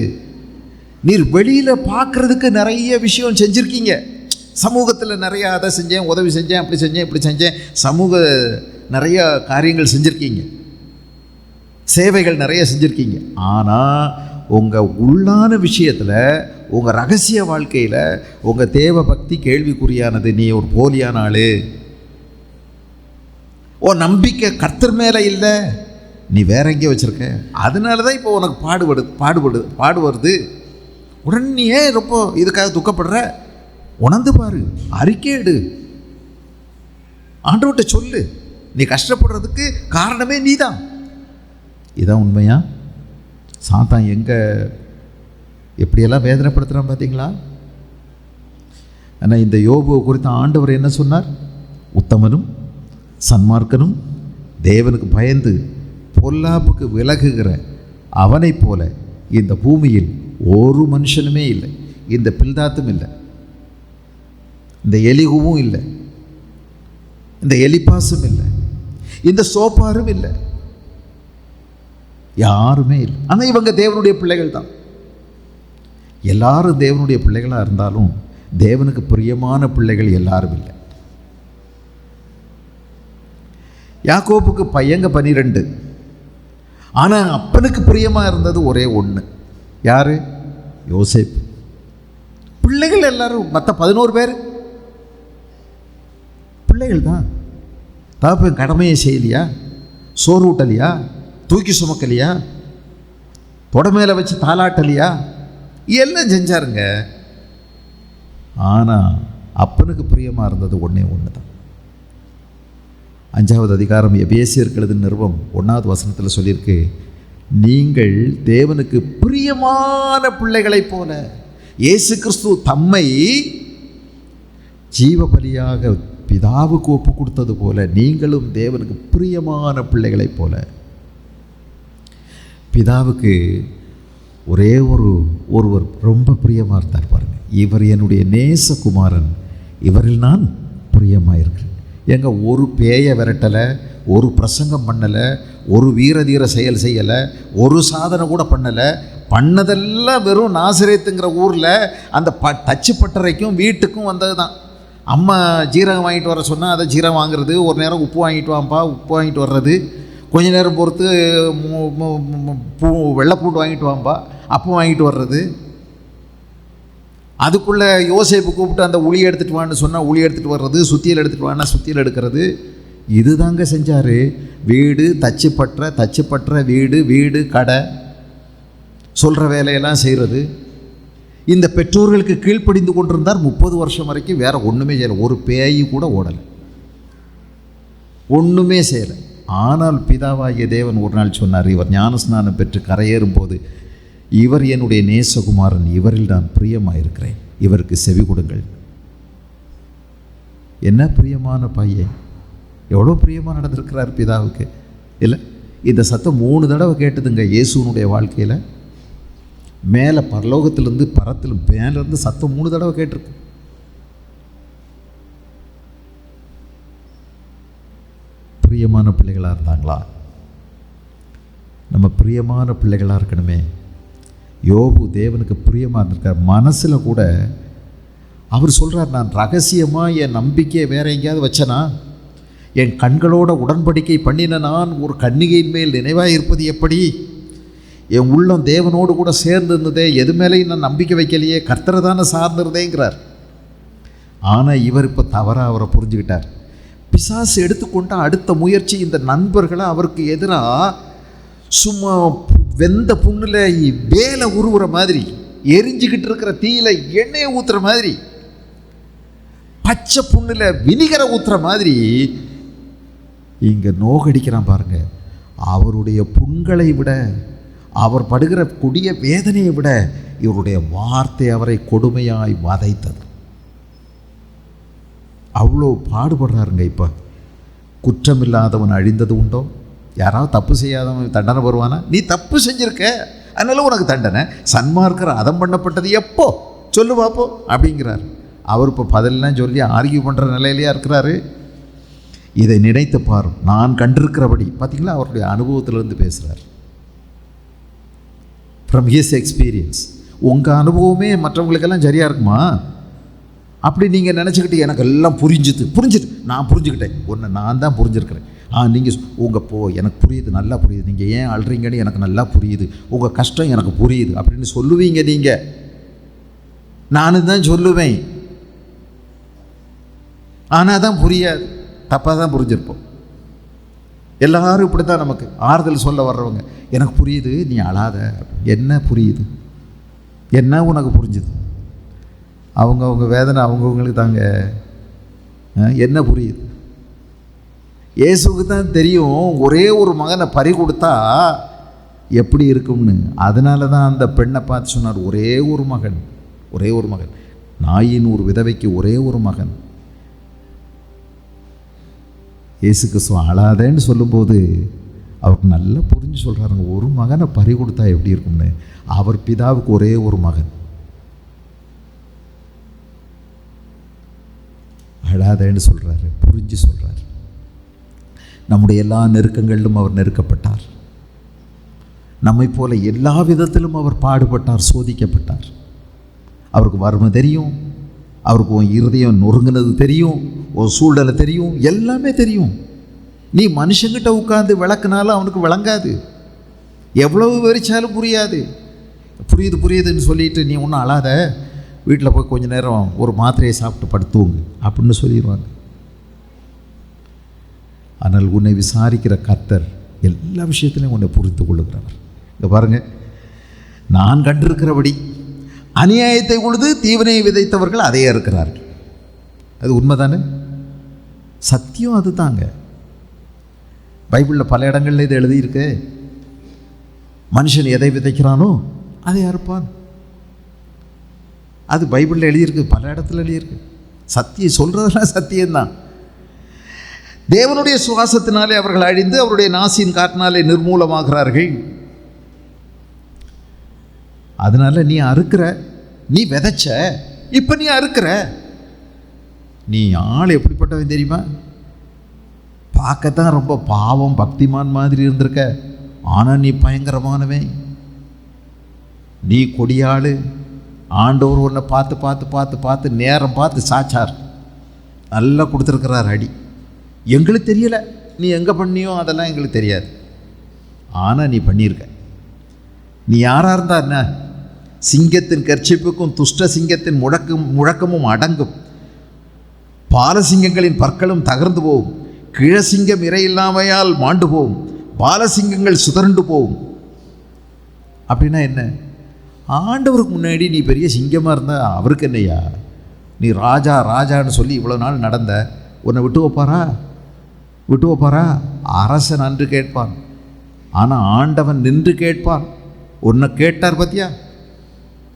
நீர் வெளியில் பார்க்குறதுக்கு நிறைய விஷயம் செஞ்சுருக்கீங்க. சமூகத்தில் நிறையா அதை செஞ்சேன், உதவி செஞ்சேன், அப்படி செஞ்சேன், இப்படி செஞ்சேன், சமூக நிறையா காரியங்கள் செஞ்சுருக்கீங்க, சேவைகள் நிறைய செஞ்சுருக்கீங்க. ஆனால் உங்கள் உள்ளான விஷயத்தில், உங்கள் ரகசிய வாழ்க்கையில் உங்கள் தேவ பக்தி கேள்விக்குறியானது. நீ ஒரு போலியான ஆள். உன் நம்பிக்கை கர்த்தர் மேலே இல்லை, நீ வேற எங்கேயோ வச்சுருக்க. அதனால தான் இப்போ உனக்கு பாடு வருது. உடனே நீ ஏன் ரொம்ப இதுக்காக துக்கப்படுற? உணர்ந்து பாரு, அறிக்கையிடு, ஆண்டவர்கிட்ட சொல்லு. நீ கஷ்டப்படுறதுக்கு காரணமே நீ தான். இதான் உண்மையா? சாத்தான் எங்கே எப்படியெல்லாம் வேதனைப்படுத்துகிறான் பார்த்தீங்களா? ஆனால் இந்த யோபுவை குறித்த ஆண்டவர் என்ன சொன்னார்? உத்தமனும் சன்மார்க்கனும் தேவனுக்கு பயந்து பொல்லாப்புக்கு விலகுகிற அவனை போல இந்த பூமியில் ஒரு மனுஷனுமே இல்லை. இந்த பில்தாத்தும் இல்லை, இந்த எலிகுவும் இல்லை, இந்த எலிப்பாசும் இல்லை, இந்த சோப்பாரும் இல்லை, யாருமே இல்லை. ஆனால் இவங்க தேவனுடைய பிள்ளைகள் தான். எல்லாரும் தேவனுடைய பிள்ளைகளாக இருந்தாலும் தேவனுக்கு பிரியமான பிள்ளைகள் எல்லாரும் இல்லை. யாக்கோப்புக்கு பையங்க 12, ஆனால் அப்பனுக்கு பிரியமாக இருந்தது ஒரே ஒன்று. யார்? யோசேப்பு. பிள்ளைகள் எல்லாரும் மற்ற 11 பேர் பிள்ளைகள் தான். தகப்பன் கடமையை செய்யலையா? சோறு ஊட்டலையா? தூக்கி சுமக்கலையா? தொட மேலே வச்சு தாளாட்டலையா? எல்லாம் செஞ்சாருங்க. ஆனால் அப்பனுக்கு பிரியமாக இருந்தது ஒன்றே ஒன்று தான். 5வது அதிகாரம் எபேசியருக்கு எழுதின நிருபம் 1வது வசனத்தில் சொல்லியிருக்கு, நீங்கள் தேவனுக்கு பிரியமான பிள்ளைகளைப் போல, இயேசு கிறிஸ்து தம்மை ஜீவ பலியாக பிதாவுக்கு ஒப்பு கொடுத்தது போல நீங்களும் தேவனுக்கு பிரியமான பிள்ளைகளைப் போல. பிதாவுக்கு ஒரே ஒருவர் ரொம்ப பிரியமாக இருந்தார் பாருங்க. இவர் என்னுடைய நேசகுமாரன், இவரில் நான் பிரியமாக இருக்கிறேன். எங்க ஒரு பேயை விரட்டலை, ஒரு பிரசங்கம் பண்ணலை, ஒரு வீரதீர செயல் செய்யலை, ஒரு சாதனை கூட பண்ணலை. பண்ணதெல்லாம் வெறும் நாசரேத்துங்கிற ஊரில் அந்த தச்சு பட்டறைக்கும் வீட்டுக்கும் வந்தது தான். அம்மா ஜீரகம் வாங்கிட்டு வர சொன்னால் அதை ஜீரகம் வாங்குறது, ஒரு நேரம் உப்பு வாங்கிட்டு வாப்பா உப்பு வாங்கிட்டு வர்றது, கொஞ்ச நேரம் பொறுத்து வெள்ளைப்பூண்டு வாங்கிட்டு வாப்பா அப்போ வாங்கிட்டு வர்றது. அதுக்குள்ளே யோசேப்பு கூப்பிட்டு அந்த உளி எடுத்துகிட்டு வான்னு சொன்னால் உளி எடுத்துகிட்டு வர்றது, சுத்தியல் எடுத்துகிட்டு வான்னா சுத்தியல் எடுக்கிறது. இது தாங்க செஞ்சார். வீடு தச்சு பற்ற வீடு வீடு கடை சொல்கிற வேலையெல்லாம் செய்கிறது. இந்த பெற்றோர்களுக்கு கீழ்ப்படிந்து கொண்டிருந்தார் 30 வருஷம் வரைக்கும். வேறு ஒன்றுமே செய்யலை, ஒரு பேய் கூட ஓடலை, ஒன்றுமே செய்யலை. ஆனால் பிதாவாகிய தேவன் ஒரு நாள் சொன்னார், இவர் ஞானஸ்நானம் பெற்று கரையேறும்போது, இவர் என்னுடைய நேசகுமாரன், இவரில் நான் பிரியமாயிருக்கிறேன், இவருக்கு செவி கொடுங்கள். என்ன பிரியமான பையன், எவ்வளோ பிரியமாக நடந்திருக்கிறார் பிதாவுக்கு இல்லை? இந்த சத்தம் 3 தடவை கேட்டுதுங்க இயேசுனுடைய வாழ்க்கையில். மேலே பரலோகத்திலேருந்து மேலேருந்து சத்தம் 3 தடவை கேட்டிருக்கு. பிரியமான பிள்ளைகளாக இருந்தாங்களா? நம்ம பிரியமான பிள்ளைகளாக இருக்கணுமே. யோபு தேவனுக்கு பிரியமாக இருந்திருக்கார். மனசில் கூட அவர் சொல்கிறார், நான் ரகசியமாக என் நம்பிக்கையை வேறு எங்கேயாவது வச்சேனா, என் கண்களோட உடன்படிக்கை பண்ணின நான் ஒரு கன்னிகையின் மேல் நினைவாக இருப்பது எப்படி? என் உள்ளம் தேவனோடு கூட சேர்ந்து இருந்ததே, எது மேலேயும் நான் நம்பிக்கை வைக்கலையே, கர்த்தரை தானே சார்ந்திருந்தேங்கிறார். ஆனால் இவர் இப்போ தவறாக அவரை புரிஞ்சுக்கிட்டார். பிசாசு எடுத்துக்கொண்ட அடுத்த முயற்சி, இந்த நண்பர்களை அவருக்கு எதிராக சும்மா வெந்த புண்ணில் வேலை உருவுற மாதிரி, எரிஞ்சிக்கிட்டு இருக்கிற தீயில எண்ணெயை ஊற்றுற மாதிரி, பச்சை புண்ணில் வினிகரை ஊற்றுற மாதிரி இங்கே நோகடிக்கிறான் பாருங்க. அவருடைய புண்களை விட, அவர் படுகிற கொடிய வேதனையை விட இவருடைய வார்த்தை அவரை கொடுமையாய் வதைத்தது. அவ்வளோ பாடுபடுறாருங்க. இப்போ குற்றமில்லாதவன் அழிந்தது உண்டோ? யாராவது தப்பு செய்யாதவன் தண்டனை வருவானா? நீ தப்பு செஞ்சிருக்க, அதனால உனக்கு தண்டனை. சன்மார்க்கர் அதம் பண்ணப்பட்டது எப்போ சொல்லு பார்ப்போம் அப்படிங்கிறார். அவர் இப்போ பதிலெல்லாம் சொல்லி ஆர்கியூ பண்ணுற நிலையிலேயே இருக்கிறாரு. இதை நினைத்து பார், நான் கண்டிருக்கிறபடி. பார்த்தீங்களா, அவருடைய அனுபவத்திலிருந்து பேசுகிறார். From his experience. உங்கள் அனுபவமே மற்றவங்களுக்கெல்லாம் சரியாக இருக்குமா? அப்படி நீங்கள் நினச்சிக்கிட்டு எனக்கு எல்லாம் புரிஞ்சுட்டு நான் புரிஞ்சுக்கிட்டேன், ஒன்று நான் தான் புரிஞ்சுருக்கிறேன். நீங்கள் எனக்கு புரியுது, நல்லா புரியுது, நீங்கள் ஏன் அழுறீங்கன்னு எனக்கு நல்லா புரியுது, உங்கள் கஷ்டம் எனக்கு புரியுது அப்படின்னு சொல்லுவீங்க நீங்கள். நானும் தான் சொல்லுவேன், ஆனால் தான் புரியாது, தப்பாக தான் புரிஞ்சிருப்போம். எல்லாரும் இப்படி தான் நமக்கு ஆறுதல் சொல்ல வர்றவங்க. எனக்கு புரியுது, நீ அழாத. என்ன புரியுது? என்ன உனக்கு புரிஞ்சுது? அவங்க வேதனை அவங்கவுங்களுக்கு தாங்க. என்ன புரியுது? இயேசுக்கு தான் தெரியும் ஒரே ஒரு மகனை பறி கொடுத்தா எப்படி இருக்கும்னு. அதனால தான் அந்த பெண்ணை பார்த்து சொன்னார், ஒரே ஒரு மகன். நாயின் ஒரு விதவைக்கு ஒரே ஒரு மகன். இயேசு கிறிஸ்து அழாதேன்னு சொல்லும்போது அவருக்கு நல்லா புரிஞ்சு சொல்கிறாருங்க, ஒரு மகனை பறி கொடுத்தா எப்படி இருக்கும்னு. அவர் பிதாவுக்கு ஒரே ஒரு மகன். அழாதேன்னு சொல்கிறாரு, புரிஞ்சு சொல்கிறார். நம்முடைய எல்லா நெருக்கங்களிலும் அவர் நெருக்கப்பட்டார். நம்மை போல எல்லா விதத்திலும் அவர் பாடுபட்டார், சோதிக்கப்பட்டார். அவருக்கு வறுமை தெரியும், அவருக்கு உன் இருதயம் நொறுங்கினது தெரியும், ஒரு சூழ்நிலை தெரியும், எல்லாமே தெரியும். நீ மனுஷங்கிட்ட உட்காந்து விளக்குனாலும் அவனுக்கு விளங்காது, எவ்வளவு விவரிச்சாலும் புரியாது. புரியுதுன்னு சொல்லிட்டு நீ ஒன்றும் அழாத, வீட்டில் போய் கொஞ்சம் நேரம் ஒரு மாத்திரையை சாப்பிட்டு படுத்துவோங்க அப்படின்னு சொல்லிடுவாங்க. ஆனால் உன்னை விசாரிக்கிற கர்த்தர் எல்லா விஷயத்திலையும் உன்னை புரிந்து கொள்ளுகிறவர். இங்கே பாருங்கள், நான் கண்டிருக்கிறபடி அநியாயத்தை உழுது தீவினையை விதைத்தவர்கள் அதையே இருக்கிறார்கள். அது உண்மைதானே? சத்தியம் அது தாங்க. பைபிளில் பல இடங்களில் இது எழுதியிருக்கு. மனுஷன் எதை விதைக்கிறானோ அதை அறுப்பான். அது பைபிளில் எழுதியிருக்கு, பல இடத்துல எழுதியிருக்கு. சத்தியம் சொல்கிறதெல்லாம் சத்தியம்தான். தேவனுடைய சுவாசத்தினாலே அவர்கள் அழிந்து அவருடைய நாசியின் காற்றினாலே நிர்மூலமாகிறார்கள். அதனால நீ அறுக்கிற, நீ விதைச்ச, இப்போ நீ அறுக்கிற. நீ ஆள் எப்படிப்பட்டவன் தெரியுமா? பார்க்கத்தான் ரொம்ப பாவம் பக்திமான் மாதிரி இருந்திருக்க, ஆனால் நீ பயங்கரமானவன். நீ கொடியாள், ஆண்டவர் உன்னை பார்த்து பார்த்து பார்த்து பார்த்து நேரம் பார்த்து சாச்சார், நல்லா கொடுத்துருக்கிறார் அடி. எங்களுக்கு தெரியலை நீ எங்கே பண்ணியோ, அதெல்லாம் எங்களுக்கு தெரியாது. ஆனால் நீ பண்ணியிருக்க. நீ யாராக இருந்தா என்ன? சிங்கத்தின் கர்ச்சிப்புக்கும் துஷ்ட சிங்கத்தின் முழக்கமும் அடங்கும். பாலசிங்கங்களின் பற்களும் தகர்ந்து போகும். கிழசிங்கம் இறையில்லாமையால் மாண்டு போகும். பாலசிங்கங்கள் சுதர்ண்டு போகும். அப்படின்னா என்ன? ஆண்டவருக்கு முன்னாடி நீ பெரிய சிங்கமாக இருந்தால் அவருக்கு என்னையா? நீ ராஜா ராஜான்னு சொல்லி இவ்வளோ நாள் நடந்த, உன்னை விட்டு வைப்பாரா? அரசன் அன்று கேட்பான், ஆனால் ஆண்டவன் நின்று கேட்பான். உன்னை கேட்டார் பார்த்தியா?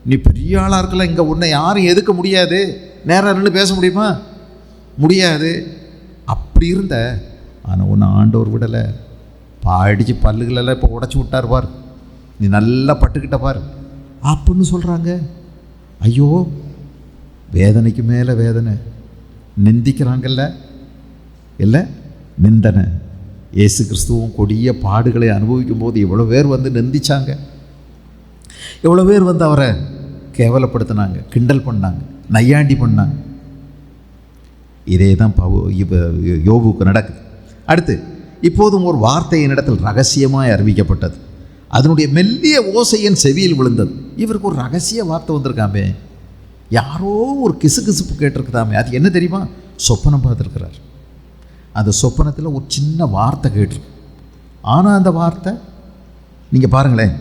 நீ பெரிய ஆளாக இருக்கலாம், இங்கே உன்னை யாரும் எதுக்க முடியாது. நேராக நின்று பேச முடியுமா? முடியாது. அப்படி இருந்த, ஆனால் உன்னை ஆண்டவர் விடலை. பாடிச்சு பல்லுகளெல்லாம் இப்போ உடச்சி விட்டார் பார், நீ நல்லா பட்டுக்கிட்ட பார் அப்படின்னு சொல்கிறாங்க. ஐயோ, வேதனைக்கு மேலே வேதனை. நிந்திக்கிறாங்கல்ல, இல்லை நிந்தனை. இயேசு கிறிஸ்துவும் கொடிய பாடுகளை அனுபவிக்கும் போது எவ்வளோ பேர் வந்து நிந்திச்சாங்க, எவ்வளோ பேர் வந்து அவரை கேவலப்படுத்தினாங்க, கிண்டல் பண்ணாங்க, நையாண்டி பண்ணாங்க. இதே தான் யோபுக்கு நடக்குது. அடுத்து, இப்போதும் ஒரு வார்த்தை என்னிடத்தில் ரகசியமாய் அறிவிக்கப்பட்டது. அதனுடைய மெல்லிய ஓசையின் செவியில் விழுந்தது. இவருக்கு ஒரு ரகசிய வார்த்தை வந்திருக்காமே, யாரோ ஒரு கிசுகிசுப்பு கேட்டிருக்குதாமே. அது என்ன தெரியுமா? சொப்பனம் பார்த்துருக்கிறார். அந்த சொப்பனத்தில் ஒரு சின்ன வார்த்தை கேட்டிருக்கு. ஆனால் அந்த வார்த்தை நீங்கள் பாருங்களேன்,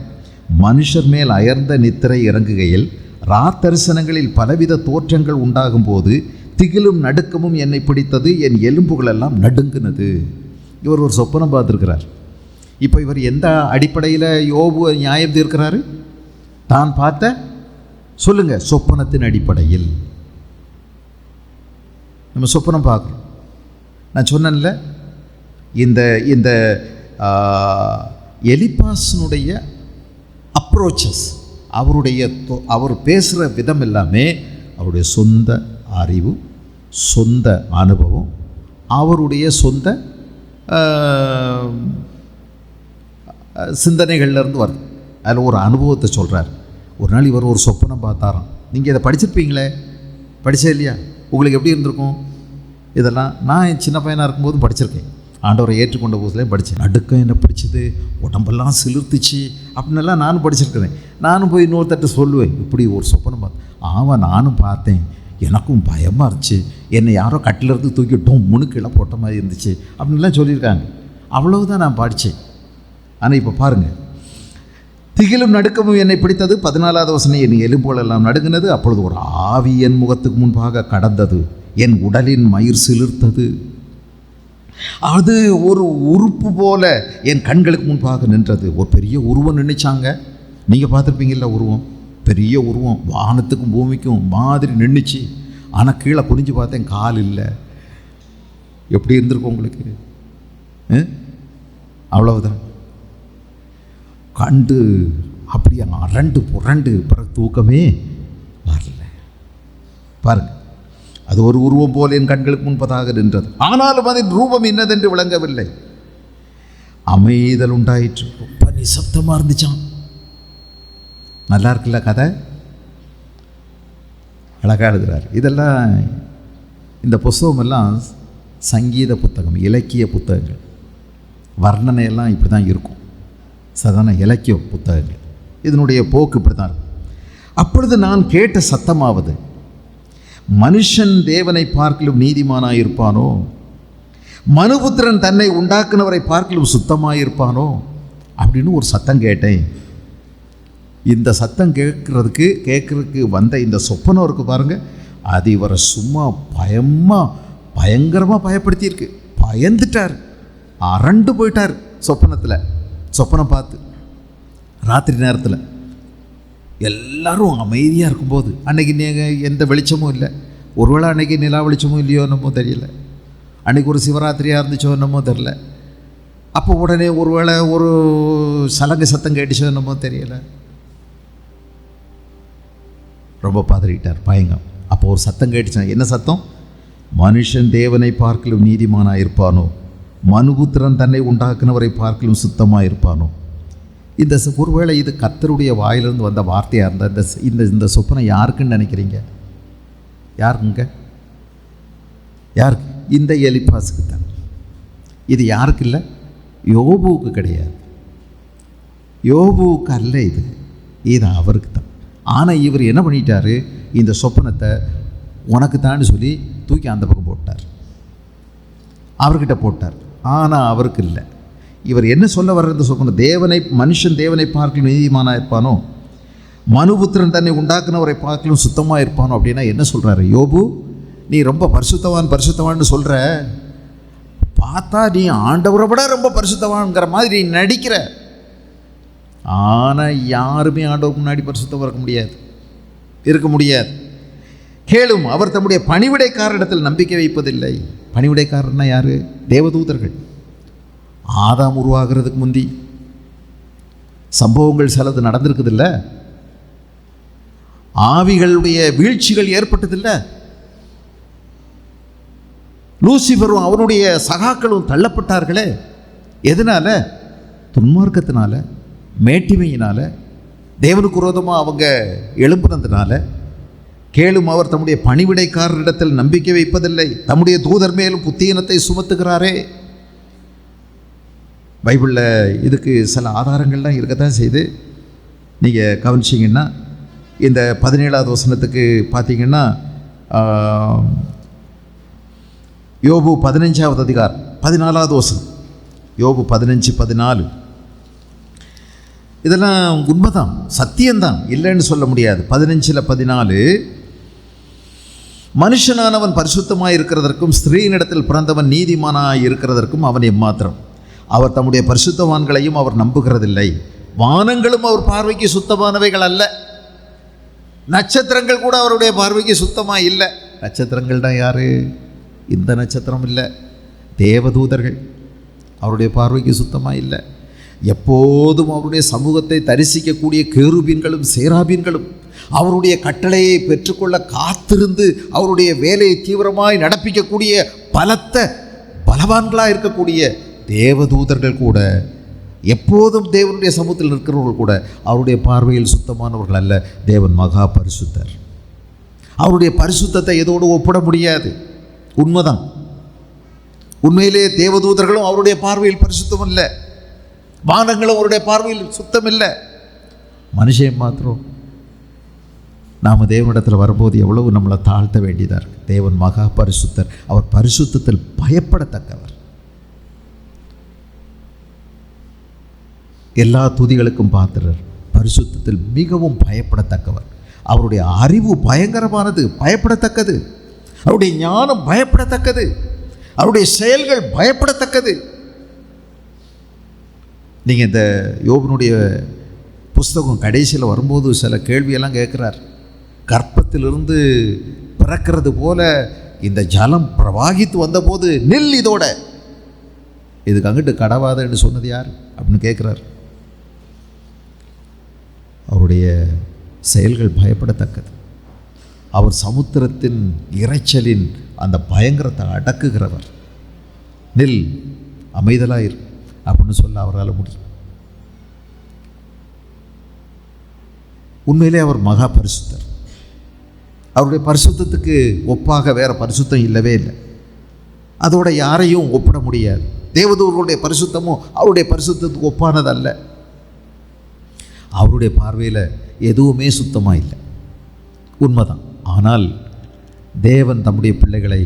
மனுஷர் மேல் அயர்ந்த நித்திரை இறங்குகையில் ராத்தரிசனங்களில் பலவித தோற்றங்கள் உண்டாகும் போது திகிலும் நடுக்கமும் என்னை பிடித்தது, என் எலும்புகள் எல்லாம் நடுங்குனது. இவர் ஒரு சொப்பனம் பார்த்துருக்கிறார். இப்போ இவர் எந்த அடிப்படையில் யோபு நியாயம் தீர்க்கிறாரு? தான் பார்த்த சொல்லுங்க, சொப்பனத்தின் அடிப்படையில். நம்ம சொப்பனம் பார்க்குறோம். நான் சொன்னேன்ல, இந்த எலிப்பாஸினுடைய அப்ரோச்சஸ், அவர் பேசுகிற விதம் எல்லாமே அவருடைய சொந்த அறிவு, சொந்த அனுபவம், அவருடைய சொந்த சிந்தனைகள்லேருந்து வருது. அதில் ஒரு அனுபவத்தை சொல்கிறார். ஒரு நாள் இவர் ஒரு சொப்பனம் பார்த்தாராம். நீங்கள் இதை படிச்சிருப்பீங்களே, படித்தே இல்லையா? உங்களுக்கு எப்படி இருந்திருக்கும்? இதெல்லாம் நான் சின்ன பையனாக இருக்கும்போது படிச்சிருக்கேன். ஆண்டவரை ஏற்றுக்கொண்ட போதுலேயும் படித்தேன். நடுக்கம் என்ன பிடிச்சது, உடம்பெல்லாம் சிலிர்த்துச்சு அப்படின்னெல்லாம் நானும் படிச்சிருக்கிறேன். நானும் போய் இன்னொருத்தட்ட சொல்லுவேன், இப்படி ஒரு சொப்பனம் பார்த்தேன். நானும் பார்த்தேன், எனக்கும் பயமாக இருந்துச்சு, என்னை யாரோ கட்டிலேருந்து தூக்கிட்டோம், முணுக்கெல்லாம் போட்ட மாதிரி இருந்துச்சு அப்படின்லாம் சொல்லியிருக்காங்க. அவ்வளவுதான் நான் படித்தேன். ஆனால் இப்போ பாருங்கள், திகிலும் நடுக்கமும் என்னை பிடித்தது. 14வது வசனம், என் எலும்புகளெல்லாம் நடுங்கினது. அப்பொழுது ஒரு ஆவி என் முகத்துக்கு முன்பாக கடந்தது, என் உடலின் மயிர் சிலிர்த்தது. அது ஒரு உறுப்பு போல என் கண்களுக்கு முன்பாக நின்றது. ஒரு பெரிய உருவம் நின்றுச்சாங்க. நீங்கள் பார்த்துருப்பீங்கள்ல, உருவம், பெரிய உருவம், வானத்துக்கும் பூமிக்கும் மாதிரி நின்றுச்சு. ஆனால் கீழே குனிஞ்சு பார்த்தேன், கால் இல்லை. எப்படி இருந்திருக்கும் உங்களுக்கு? அவ்வளவுதான். கண்டு அப்படியே அரண்டு புரண்டு பிறகு தூக்கமே வரல. பாருங்க, அது ஒரு உருவம் போல என் கண்களுக்கு முன்பதாக நின்றது. ஆனாலும் அதன் ரூபம் என்னதென்று விளங்கவில்லை. அமைதல் உண்டாயிற்று. ரொம்ப நிசப்தமாக இருந்துச்சான். நல்லா இருக்குல்ல கதை? அழகாக எழுதுகிறார். இதெல்லாம், இந்த புஸ்தகமெல்லாம் சங்கீத புத்தகம், இலக்கிய புத்தகங்கள். வர்ணனையெல்லாம் இப்படி தான் இருக்கும். சாதாரண இலக்கிய புத்தகங்கள். இதனுடைய போக்கு இப்படி தான் இருக்கும். அப்பொழுது நான் கேட்ட சத்தமாவது, மனுஷன் தேவனை பார்க்கலும் நீதிமானாக இருப்பானோ? மனுபுத்திரன் தன்னை உண்டாக்குனவரை பார்க்கலும் சுத்தமாக இருப்பானோ அப்படின்னு ஒரு சத்தம் கேட்டேன். இந்த சத்தம் கேட்குறதுக்கு வந்த இந்த சொப்பனம் இருக்குது பாருங்கள், அது இவரை சும்மா பயங்கரமாக பயப்படுத்தியிருக்கு. பயந்துட்டார், அரண்டு போயிட்டார் சொப்பனம் பார்த்து. ராத்திரி நேரத்தில் எல்லாரும் அமைதியாக இருக்கும்போது, அன்றைக்கி நீங்கள் எந்த வெளிச்சமும் இல்லை. ஒருவேளை அன்றைக்கி நிலா வெளிச்சமும் இல்லையோ என்னமோ தெரியல. அன்றைக்கி ஒரு சிவராத்திரியாக இருந்துச்சோ என்னமோ தெரியல. அப்போ உடனே ஒருவேளை ஒரு சலங்கை சத்தம் கேட்டுச்சோ என்னமோ தெரியலை. ரொம்ப பதறிட்டார், பயங்கம். அப்போ ஒரு சத்தம் கேட்டுச்சான். என்ன சத்தம்? மனுஷன் தேவனை பார்க்கலும் நீதிமானாக இருப்பானோ? மனுபுத்திரன் தன்னை உண்டாக்குனவரை பார்க்கலும் சுத்தமாக இருப்பானோ? இந்த ஒருவேளை இது கர்த்தருடைய வாயிலிருந்து வந்த வார்த்தையாக இருந்தால் இந்த இந்த சொப்பனை யாருக்குன்னு நினைக்கிறீங்க? யாருக்குங்க? யாருக்கு? இந்த எலிப்பாஸுக்கு தான். இது யாருக்கு இல்லை? யோபுவுக்கு கிடையாது. யோபுவுக்கு அல்ல இது அவருக்கு தான். ஆனால் இவர் என்ன பண்ணிட்டார்? இந்த சொப்பனத்தை உனக்கு தான் சொல்லி தூக்கி அந்த பக்கம் போட்டார், அவர்கிட்ட போட்டார். ஆனால் அவருக்கு இல்லை. இவர் என்ன சொல்ல வர்றது சொப்பனம்? மனுஷன் தேவனை பார்க்கலும் நீதிமானாக இருப்பானோ, மனுபுத்திரன் தன்னை உண்டாக்குனவரை பார்க்கலும் சுத்தமாக இருப்பானோ அப்படின்னா என்ன சொல்கிறாரு? யோபு, நீ ரொம்ப பரிசுத்தவான்னு சொல்கிற, பார்த்தா நீ ஆண்டவரை விட ரொம்ப பரிசுத்தவான்ங்கிற மாதிரி நீ நடிக்கிற. ஆனால் யாருமே ஆண்டவருக்கு முன்னாடி பரிசுத்தமாக இருக்க முடியாது. கேளும், அவர் தம்முடைய பணிவிடைக்காரரிடத்தில் நம்பிக்கை வைப்பதில்லை. பணிவிடைக்காரர்னா யார்? தேவதூதர்கள். ஆதாம் உருவாகிறதுக்கு முந்தி சம்பவங்கள் சிலது நடந்திருக்குதில்ல, ஆவிகளுடைய வீழ்ச்சிகள் ஏற்பட்டதில்ல, லூசிபரும் அவனுடைய சகாக்களும் தள்ளப்பட்டார்களே. எதனால? துன்மார்க்கத்தினால, மேட்டிமையினால, தேவனுக்கு விரோதமாக அவங்க எழும்புனதுனால. கேளும், அவர் தம்முடைய பணிவிடைக்காரரிடத்தில் நம்பிக்கை வைப்பதில்லை, தம்முடைய தூதர் மேலும் புத்தீனத்தை சுமத்துகிறாரே. பைபிளில் இதுக்கு சில ஆதாரங்கள்லாம் இருக்கத்தான் செய்து. நீங்கள் கவனிச்சிங்கன்னா இந்த 17வது வசனத்துக்கு பார்த்தீங்கன்னா, யோபு 15வது அதிகாரம் 14வது வசனம், யோபு 15:14. இதெல்லாம் உண்மைதான், சத்தியம்தான், இல்லைன்னு சொல்ல முடியாது. 15:14, மனுஷனானவன் பரிசுத்தமாய் இருக்கிறதற்கும் ஸ்திரீனிடத்தில் பிறந்தவன் நீதிமானாய் இருக்கிறதற்கும் அவன் எம்மாத்திரம். அவர் தம்முடைய பரிசுத்தவான்களையும் அவர் நம்புகிறதில்லை. வானங்களும் அவர் பார்வைக்கு சுத்தமானவைகள் அல்ல, நட்சத்திரங்கள் கூட அவருடைய பார்வைக்கு சுத்தமாக இல்லை. நட்சத்திரங்கள்தான் யாரு? இந்த நட்சத்திரம் இல்லை, தேவதூதர்கள். அவருடைய பார்வைக்கு சுத்தமாக இல்லை. எப்போதும் அவருடைய சமூகத்தை தரிசிக்கக்கூடிய கேருபீன்களும் சேராபீன்களும் அவருடைய கட்டளையை பெற்றுக்கொள்ள காத்திருந்து அவருடைய வேலையை தீவிரமாய் நடப்பிக்கக்கூடிய பலவான்களாக இருக்கக்கூடிய தேவதூதர்கள் கூட, எப்போதும் தேவனுடைய சமூகத்தில் நிற்கிறவர்கள் கூட அவருடைய பார்வையில் சுத்தமானவர்கள் அல்ல. தேவன் மகா பரிசுத்தர். அவருடைய பரிசுத்தத்தை எதோடு ஒப்பிட முடியாது. உண்மைதான். உண்மையிலே தேவதூதர்களும் அவருடைய பார்வையில் பரிசுத்தம் இல்லை, வானங்களும் அவருடைய பார்வையில் சுத்தம் இல்லை. மனுஷன் மாத்திரம் நாம் தேவனிடத்தில் வரும்போது எவ்வளவு நம்மளை தாழ்த்த வேண்டியதாக இருக்குது. தேவன் மகா பரிசுத்தர். அவர் பரிசுத்தத்தில் பயப்படத்தக்கவர். எல்லா துதிகளுக்கும் பாத்திரர். பரிசுத்தத்தில் மிகவும் பயப்படத்தக்கவர். அவருடைய அறிவு பயங்கரமானது, பயப்படத்தக்கது. அவருடைய ஞானம் பயப்படத்தக்கது. அவருடைய செயல்கள் பயப்படத்தக்கது. நீங்கள் இந்த யோபனுடைய புஸ்தகம் கடைசியில் வரும்போது சில கேள்வியெல்லாம் கேட்குறார். கர்ப்பத்திலிருந்து பிறக்கிறது போல இந்த ஜலம் பிரவாகித்து வந்தபோது நெல் இதோட இதுக்கு அங்கிட்டு கடவாதன்னு சொன்னது யார் அப்படின்னு கேட்குறார். அவருடைய செயல்கள் பயப்படத்தக்கது. அவர் சமுத்திரத்தின் இறைச்சலின் அந்த பயங்கரத்தை அடக்குகிறவர். நெல் அமைதலாயிரு அப்படின்னு சொல்ல அவரால் முடியும். உண்மையிலே அவர் மகா பரிசுத்தர். அவருடைய பரிசுத்தத்துக்கு ஒப்பாக வேற பரிசுத்தம் இல்லவே இல்லை. அதோட யாரையும் ஒப்பிட முடியாது. தேவதூர்களுடைய பரிசுத்தமும் அவருடைய பரிசுத்தத்துக்கு ஒப்பானதல்ல. அவருடைய பார்வையில் எதுவுமே சுத்தமாக இல்லை, உண்மைதான். ஆனால் தேவன் தம்முடைய பிள்ளைகளை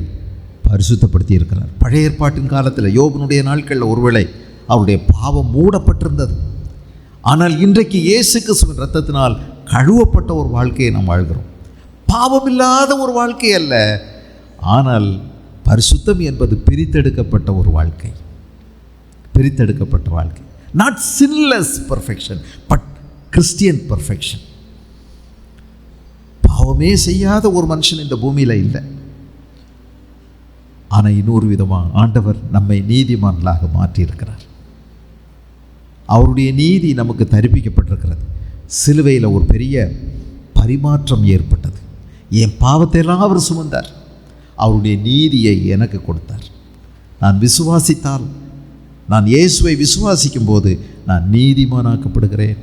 பரிசுத்தப்படுத்தி இருக்கிறார். பழைய ஏற்பாட்டின் காலத்தில் யோபனுடைய நாட்களில் ஒருவேளை அவருடைய பாவம் மூடப்பட்டிருந்தது. ஆனால் இன்றைக்கு இயேசு கிறிஸ்துவின் இரத்தத்தினால் கழுவப்பட்ட ஒரு வாழ்க்கையை நாம் வாழ்கிறோம். பாவம் இல்லாத ஒரு வாழ்க்கை அல்ல, ஆனால் பரிசுத்தம் என்பது பிரித்தெடுக்கப்பட்ட ஒரு வாழ்க்கை. பிரித்தெடுக்கப்பட்ட வாழ்க்கை. Not sinless perfection, but Christian perfection. பாவமே செய்யாத ஒரு மனுஷன் இந்த பூமியில் இல்லை. ஆனால் இன்னொரு விதமாக ஆண்டவர் நம்மை நீதிமான்களாக மாற்றியிருக்கிறார். அவருடைய நீதி நமக்கு தரிப்பிக்கப்பட்டிருக்கிறது. சிலுவையில் ஒரு பெரிய பரிமாற்றம் ஏற்பட்டது. என் பாவத்தை எல்லாம் அவர் சுமந்தார், அவருடைய நீதியை எனக்கு கொடுத்தார். நான் விசுவாசித்தால், நான் இயேசுவை விசுவாசிக்கும் போது நான் நீதிமானாக்கப்படுகிறேன்.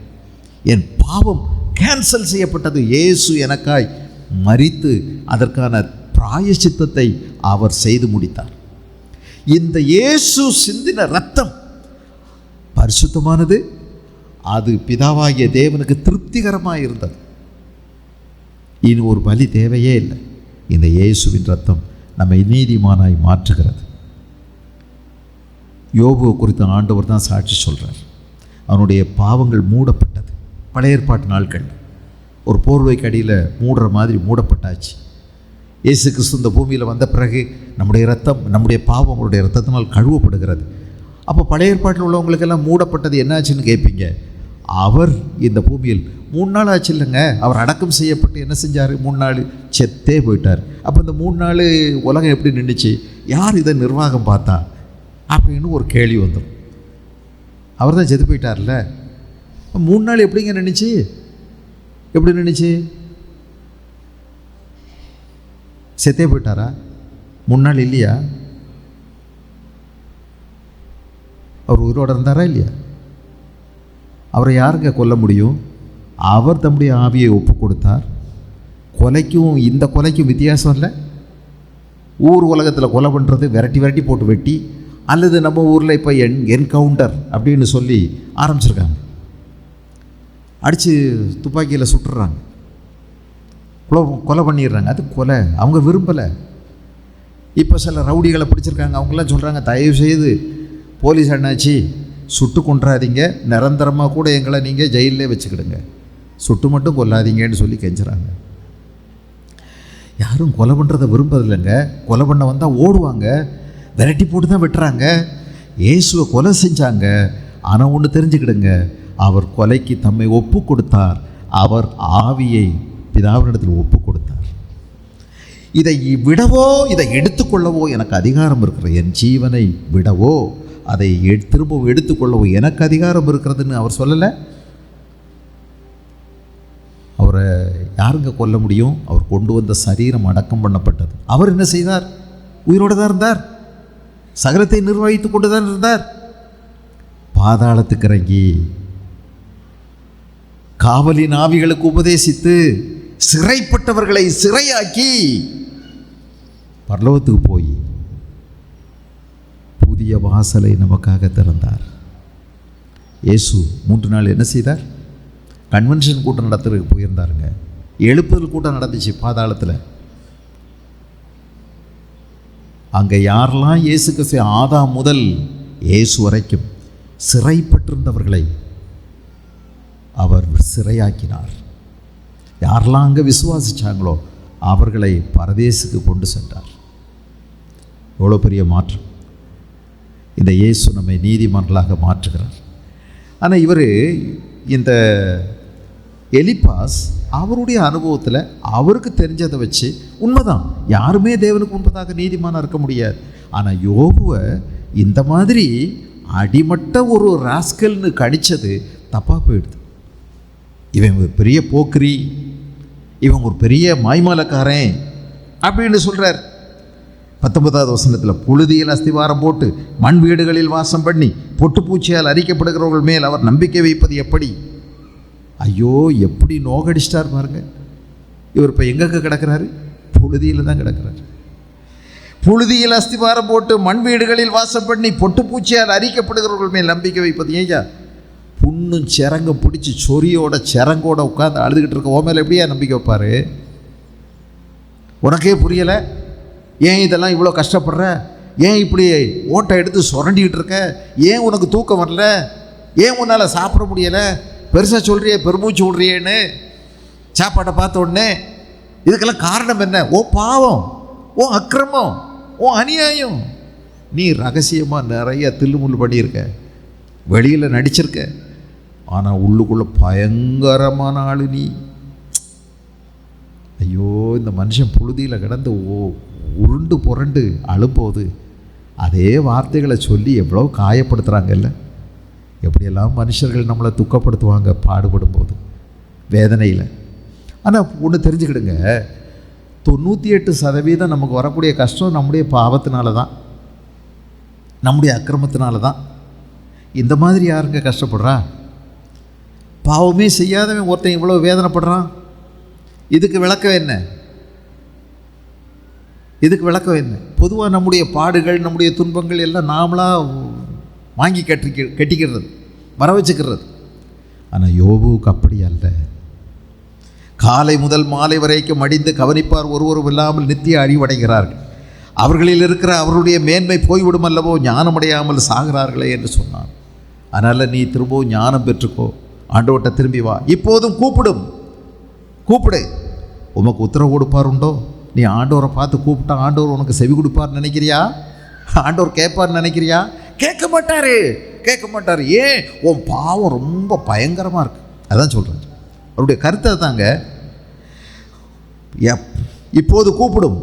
என் பாவம் கேன்சல் செய்யப்பட்டது. இயேசு எனக்காய் மரித்து அதற்கான பிராயச்சித்தத்தை அவர் செய்து முடித்தார். இந்த இயேசு சிந்தின இரத்தம் பரிசுத்தமானது. அது பிதாவாகிய தேவனுக்கு திருப்திகரமாக இருந்தது. இனி ஒரு பலி தேவையே இல்லை. இந்த இயேசுவின் இரத்தம் நம்மை நீதிமானாய் மாற்றுகிறது. யோபுவை குறித்த ஆண்டவர் தான் சாட்சி சொல்கிறார். அவனுடைய பாவங்கள் மூடப்பட்டது. பழைய ஏற்பாட்டு நாட்கள் ஒரு போர்வைக்கு அடியில் மூடுற மாதிரி மூடப்பட்டாச்சு. இயேசு கிறிஸ்து இந்த பூமியில் வந்த பிறகு நம்முடைய இரத்தம், நம்முடைய பாவம் அவருடைய இரத்தத்தினால் கழுவப்படுகிறது. அப்போ பழைய ஏற்பாட்டில் உள்ளவங்களுக்கெல்லாம் மூடப்பட்டது என்னாச்சுன்னு கேட்பீங்க. அவர் இந்த பூமியில் 3 நாள் ஆச்சு இல்லைங்க. அவர் அடக்கம் செய்யப்பட்டு என்ன செஞ்சார்? 3 நாள் செத்தே போயிட்டார். அப்போ இந்த 3 நாள் உலகம் எப்படி நின்றுச்சு? யார் இதை நிர்வாகம் பார்த்தா அப்படின்னு ஒரு கேள்வி வந்துடும். அவர் தான் செத்து போயிட்டார்ல. 3 நாள் எப்படிங்க நின்றுச்சு? எப்படி நின்றுச்சு? செத்தே போயிட்டாரா? 3 நாள் இல்லையா? அவர் உயிரோடு இருந்தாரா இல்லையா? அவரை யாருங்க கொல்ல முடியும்? அவர் தம்முடைய ஆவியை ஒப்பு கொடுத்தார். கொலைக்கும் இந்த கொலைக்கும் வித்தியாசம் இல்லை. ஊர் உலகத்தில் கொலை பண்ணுறது விரட்டி விரட்டி போட்டு வெட்டி, அல்லது நம்ம ஊரில் இப்போ என்கவுண்டர் அப்படின்னு சொல்லி ஆரம்பிச்சிருக்காங்க. அடித்து துப்பாக்கியில் சுட்டுறாங்க, கொலை பண்ணிடுறாங்க. அது கொலை. அவங்க விரும்பலை. இப்போ சில ரவுடிகளை பிடிச்சிருக்காங்க. அவங்களாம் சொல்கிறாங்க, தயவு செய்து போலீஸ் அண்ணாச்சி சுட்டு கொன்றாதீங்க, நிரந்தரமாக கூட எங்களை நீங்கள் ஜெயிலே வச்சுக்கிடுங்க, சுட்டு மட்டும் கொல்லாதீங்கன்னு சொல்லி கெஞ்சுறாங்க. யாரும் கொலை பண்ணுறதை விரும்பதில்லைங்க. கொலை பண்ண வந்தால் ஓடுவாங்க, விரட்டி போட்டு தான் வெட்டுறாங்க. இயேசுவை கொலை செஞ்சாங்க. ஆனால் ஒன்று தெரிஞ்சுக்கிடுங்க, அவர் கொலைக்கு தம்மை ஒப்பு கொடுத்தார். அவர் ஆவியை பிதாவினிடத்தில் ஒப்பு கொடுத்தார். இதை விடவோ இதை எடுத்துக்கொள்ளவோ எனக்கு அதிகாரம் இருக்கிறது. என் ஜீவனை விடவோ அதை திரும்பவும் எடுத்துக்கொள்ளவோ எனக்கு அதிகாரம் இருக்கிறதுன்னு அவர் சொல்லலை. அவரை யாருங்க கொல்ல முடியும்? அவர் கொண்டு வந்த சரீரம் அடக்கம் பண்ணப்பட்டது. அவர் என்ன செய்தார்? உயிரோடு தான் இருந்தார். சகலத்தை நிர்வகித்து கொண்டு தான் இருந்தார். பாதாளத்துக்கு இறங்கி காவலின் ஆவிகளுக்கு உபதேசித்து சிறைப்பட்டவர்களை சிறையாக்கி பரலோகத்துக்கு போய் புதிய வாசலை நமக்காக திறந்தார். இயேசு 3 நாள் என்ன செய்தார்? கன்வென்ஷன் கூட்டம் நடத்துறதுக்கு போயிருந்தாருங்க. எழுப்புதல் கூட்டம் நடந்துச்சு பாதாளத்தில். அங்கே யாரெல்லாம் இயேசு கிறிஸ்து ஆதாம் முதல் இயேசு வரைக்கும் சிறைப்பட்டிருந்தவர்களை அவர் சிறையாக்கினார். யாரெல்லாம் அங்கே விசுவாசித்தாங்களோ அவர்களை பரதேசுக்கு கொண்டு சென்றார். எவ்வளோ பெரிய மாற்றம்! இந்த இயேசு நம்மை நீதிமன்றங்களாக மாற்றுகிறார். ஆனால் இவர் இந்த எலிப்பாஸ் அவருடைய அனுபவத்தில் அவருக்கு தெரிஞ்சதை வச்சு, உண்மைதான், யாருமே தேவனுக்கு முன்பதாக நீதிமானாக இருக்க முடியாது. ஆனால் யோபுவை இந்த மாதிரி அடிமட்ட ஒரு ராஸ்கல்னு கடித்தது தப்பாக போயிடுது. இவன் ஒரு பெரிய போக்கிரி, இவன் ஒரு பெரிய மாய்மாலக்காரன் அப்படின்னு சொல்கிறார். 19வது வசனத்தில், புழுதியில் அஸ்திவாரம் போட்டு மண் வீடுகளில் வாசம் பண்ணி பொட்டுப்பூச்சியால் அரிக்கப்படுகிறவர்கள் மேல் அவர் நம்பிக்கை வைப்பது எப்படி? ஐயோ, எப்படி நோகடிச்சிட்டார் பாருங்க. இவர் இப்போ எங்கே கிடக்கிறாரு? புழுதியில் தான் கிடக்கிறார். புழுதியில் அஸ்திவாரம் போட்டு மண் வீடுகளில் வாசம் பண்ணி பொட்டுப்பூச்சியால் அரிக்கப்படுகிறவர்கள் மேல் நம்பிக்கை வைப்பது. ஏயா, புண்ணும் சிறங்கும் பிடிச்சி சொரியோட சிறங்கோட உட்காந்து அழுதுகிட்டு இருக்க ஓ மேலே எப்படியா நம்பிக்கை வைப்பார்? உனக்கே புரியலை? ஏன் இதெல்லாம் இவ்வளோ கஷ்டப்படுற? ஏன் இப்படி ஓட்டை எடுத்து சுரண்டிக்கிட்டு இருக்க? ஏன் உனக்கு தூக்கம் வரல? ஏன் உன்னால் சாப்பிட முடியலை? பெருசாக சொல்கிறியே, பெருமூச்சு விட்றியேன்னு சாப்பாட்டை பார்த்த உடனே. இதுக்கெல்லாம் காரணம் என்ன? ஓ பாவம், ஓ அக்கிரமம், ஓ அநியாயம். நீ ரகசியமாக நிறைய தில்லுமுள்ளு பண்ணியிருக்க, வெளியில் நடிச்சிருக்க, ஆனால் உள்ளுக்குள்ளே பயங்கரமான ஆள் நீ. ஐயோ, இந்த மனுஷன் புழுதியில் கிடந்து உருண்டு புரண்டு அழும்போது அதே வார்த்தைகளை சொல்லி எவ்வளோ காயப்படுத்துகிறாங்கல்ல. எப்படியெல்லாம் மனுஷர்கள் நம்மளை துக்கப்படுத்துவாங்க பாடுபடும் போது, வேதனையில். ஆனால் ஒன்று தெரிஞ்சுக்கிடுங்க, 98% நமக்கு வரக்கூடிய கஷ்டம் நம்முடைய பாவத்தினால தான், நம்முடைய அக்கிரமத்தினால தான். இந்த மாதிரி யாருங்க கஷ்டப்படுறா? பாவமே செய்யாதவன் ஒருத்தன் இவ்வளோ வேதனைப்படுறான். இதுக்கு விளக்கம் என்ன? இதுக்கு விளக்கம் என்ன? பொதுவாக நம்முடைய பாடுகள், நம்முடைய துன்பங்கள் எல்லாம் நாமளாக வாங்கி கட்டிக்கிறது, வர வச்சுக்கிறது. ஆனால் யோபுவுக்கு அப்படி அல்ல. காலை முதல் மாலை வரைக்கும் மடிந்து கவனிப்பார், ஒருவரும் இல்லாமல் நித்திய அழிவடைகிறார்கள். அவர்களில் இருக்கிற அவருடைய மேன்மை போய்விடும் அல்லவோ, ஞானமடையாமல் சாகிறார்களே என்று சொன்னான். அதனால் நீ திரும்பவும் ஞானம் பெற்றுக்கோ, ஆண்டவர்கிட்ட திரும்பி வா. இப்போதும் கூப்பிடு. உமக்கு உத்தரவு கொடுப்பார் உண்டோ? நீ ஆண்டவரை பார்த்து கூப்பிட்டா ஆண்டவர் உனக்கு செவி கொடுப்பார்னு நினைக்கிறியா? ஆண்டவர் கேட்பார்னு நினைக்கிறியா? கேட்க மாட்டார். ஏன்? உன் பாவம் ரொம்ப பயங்கரமாக இருக்கு. அதான் சொல்கிறேன். அவருடைய கருத்தை தாங்க. இப்போது கூப்பிடும்,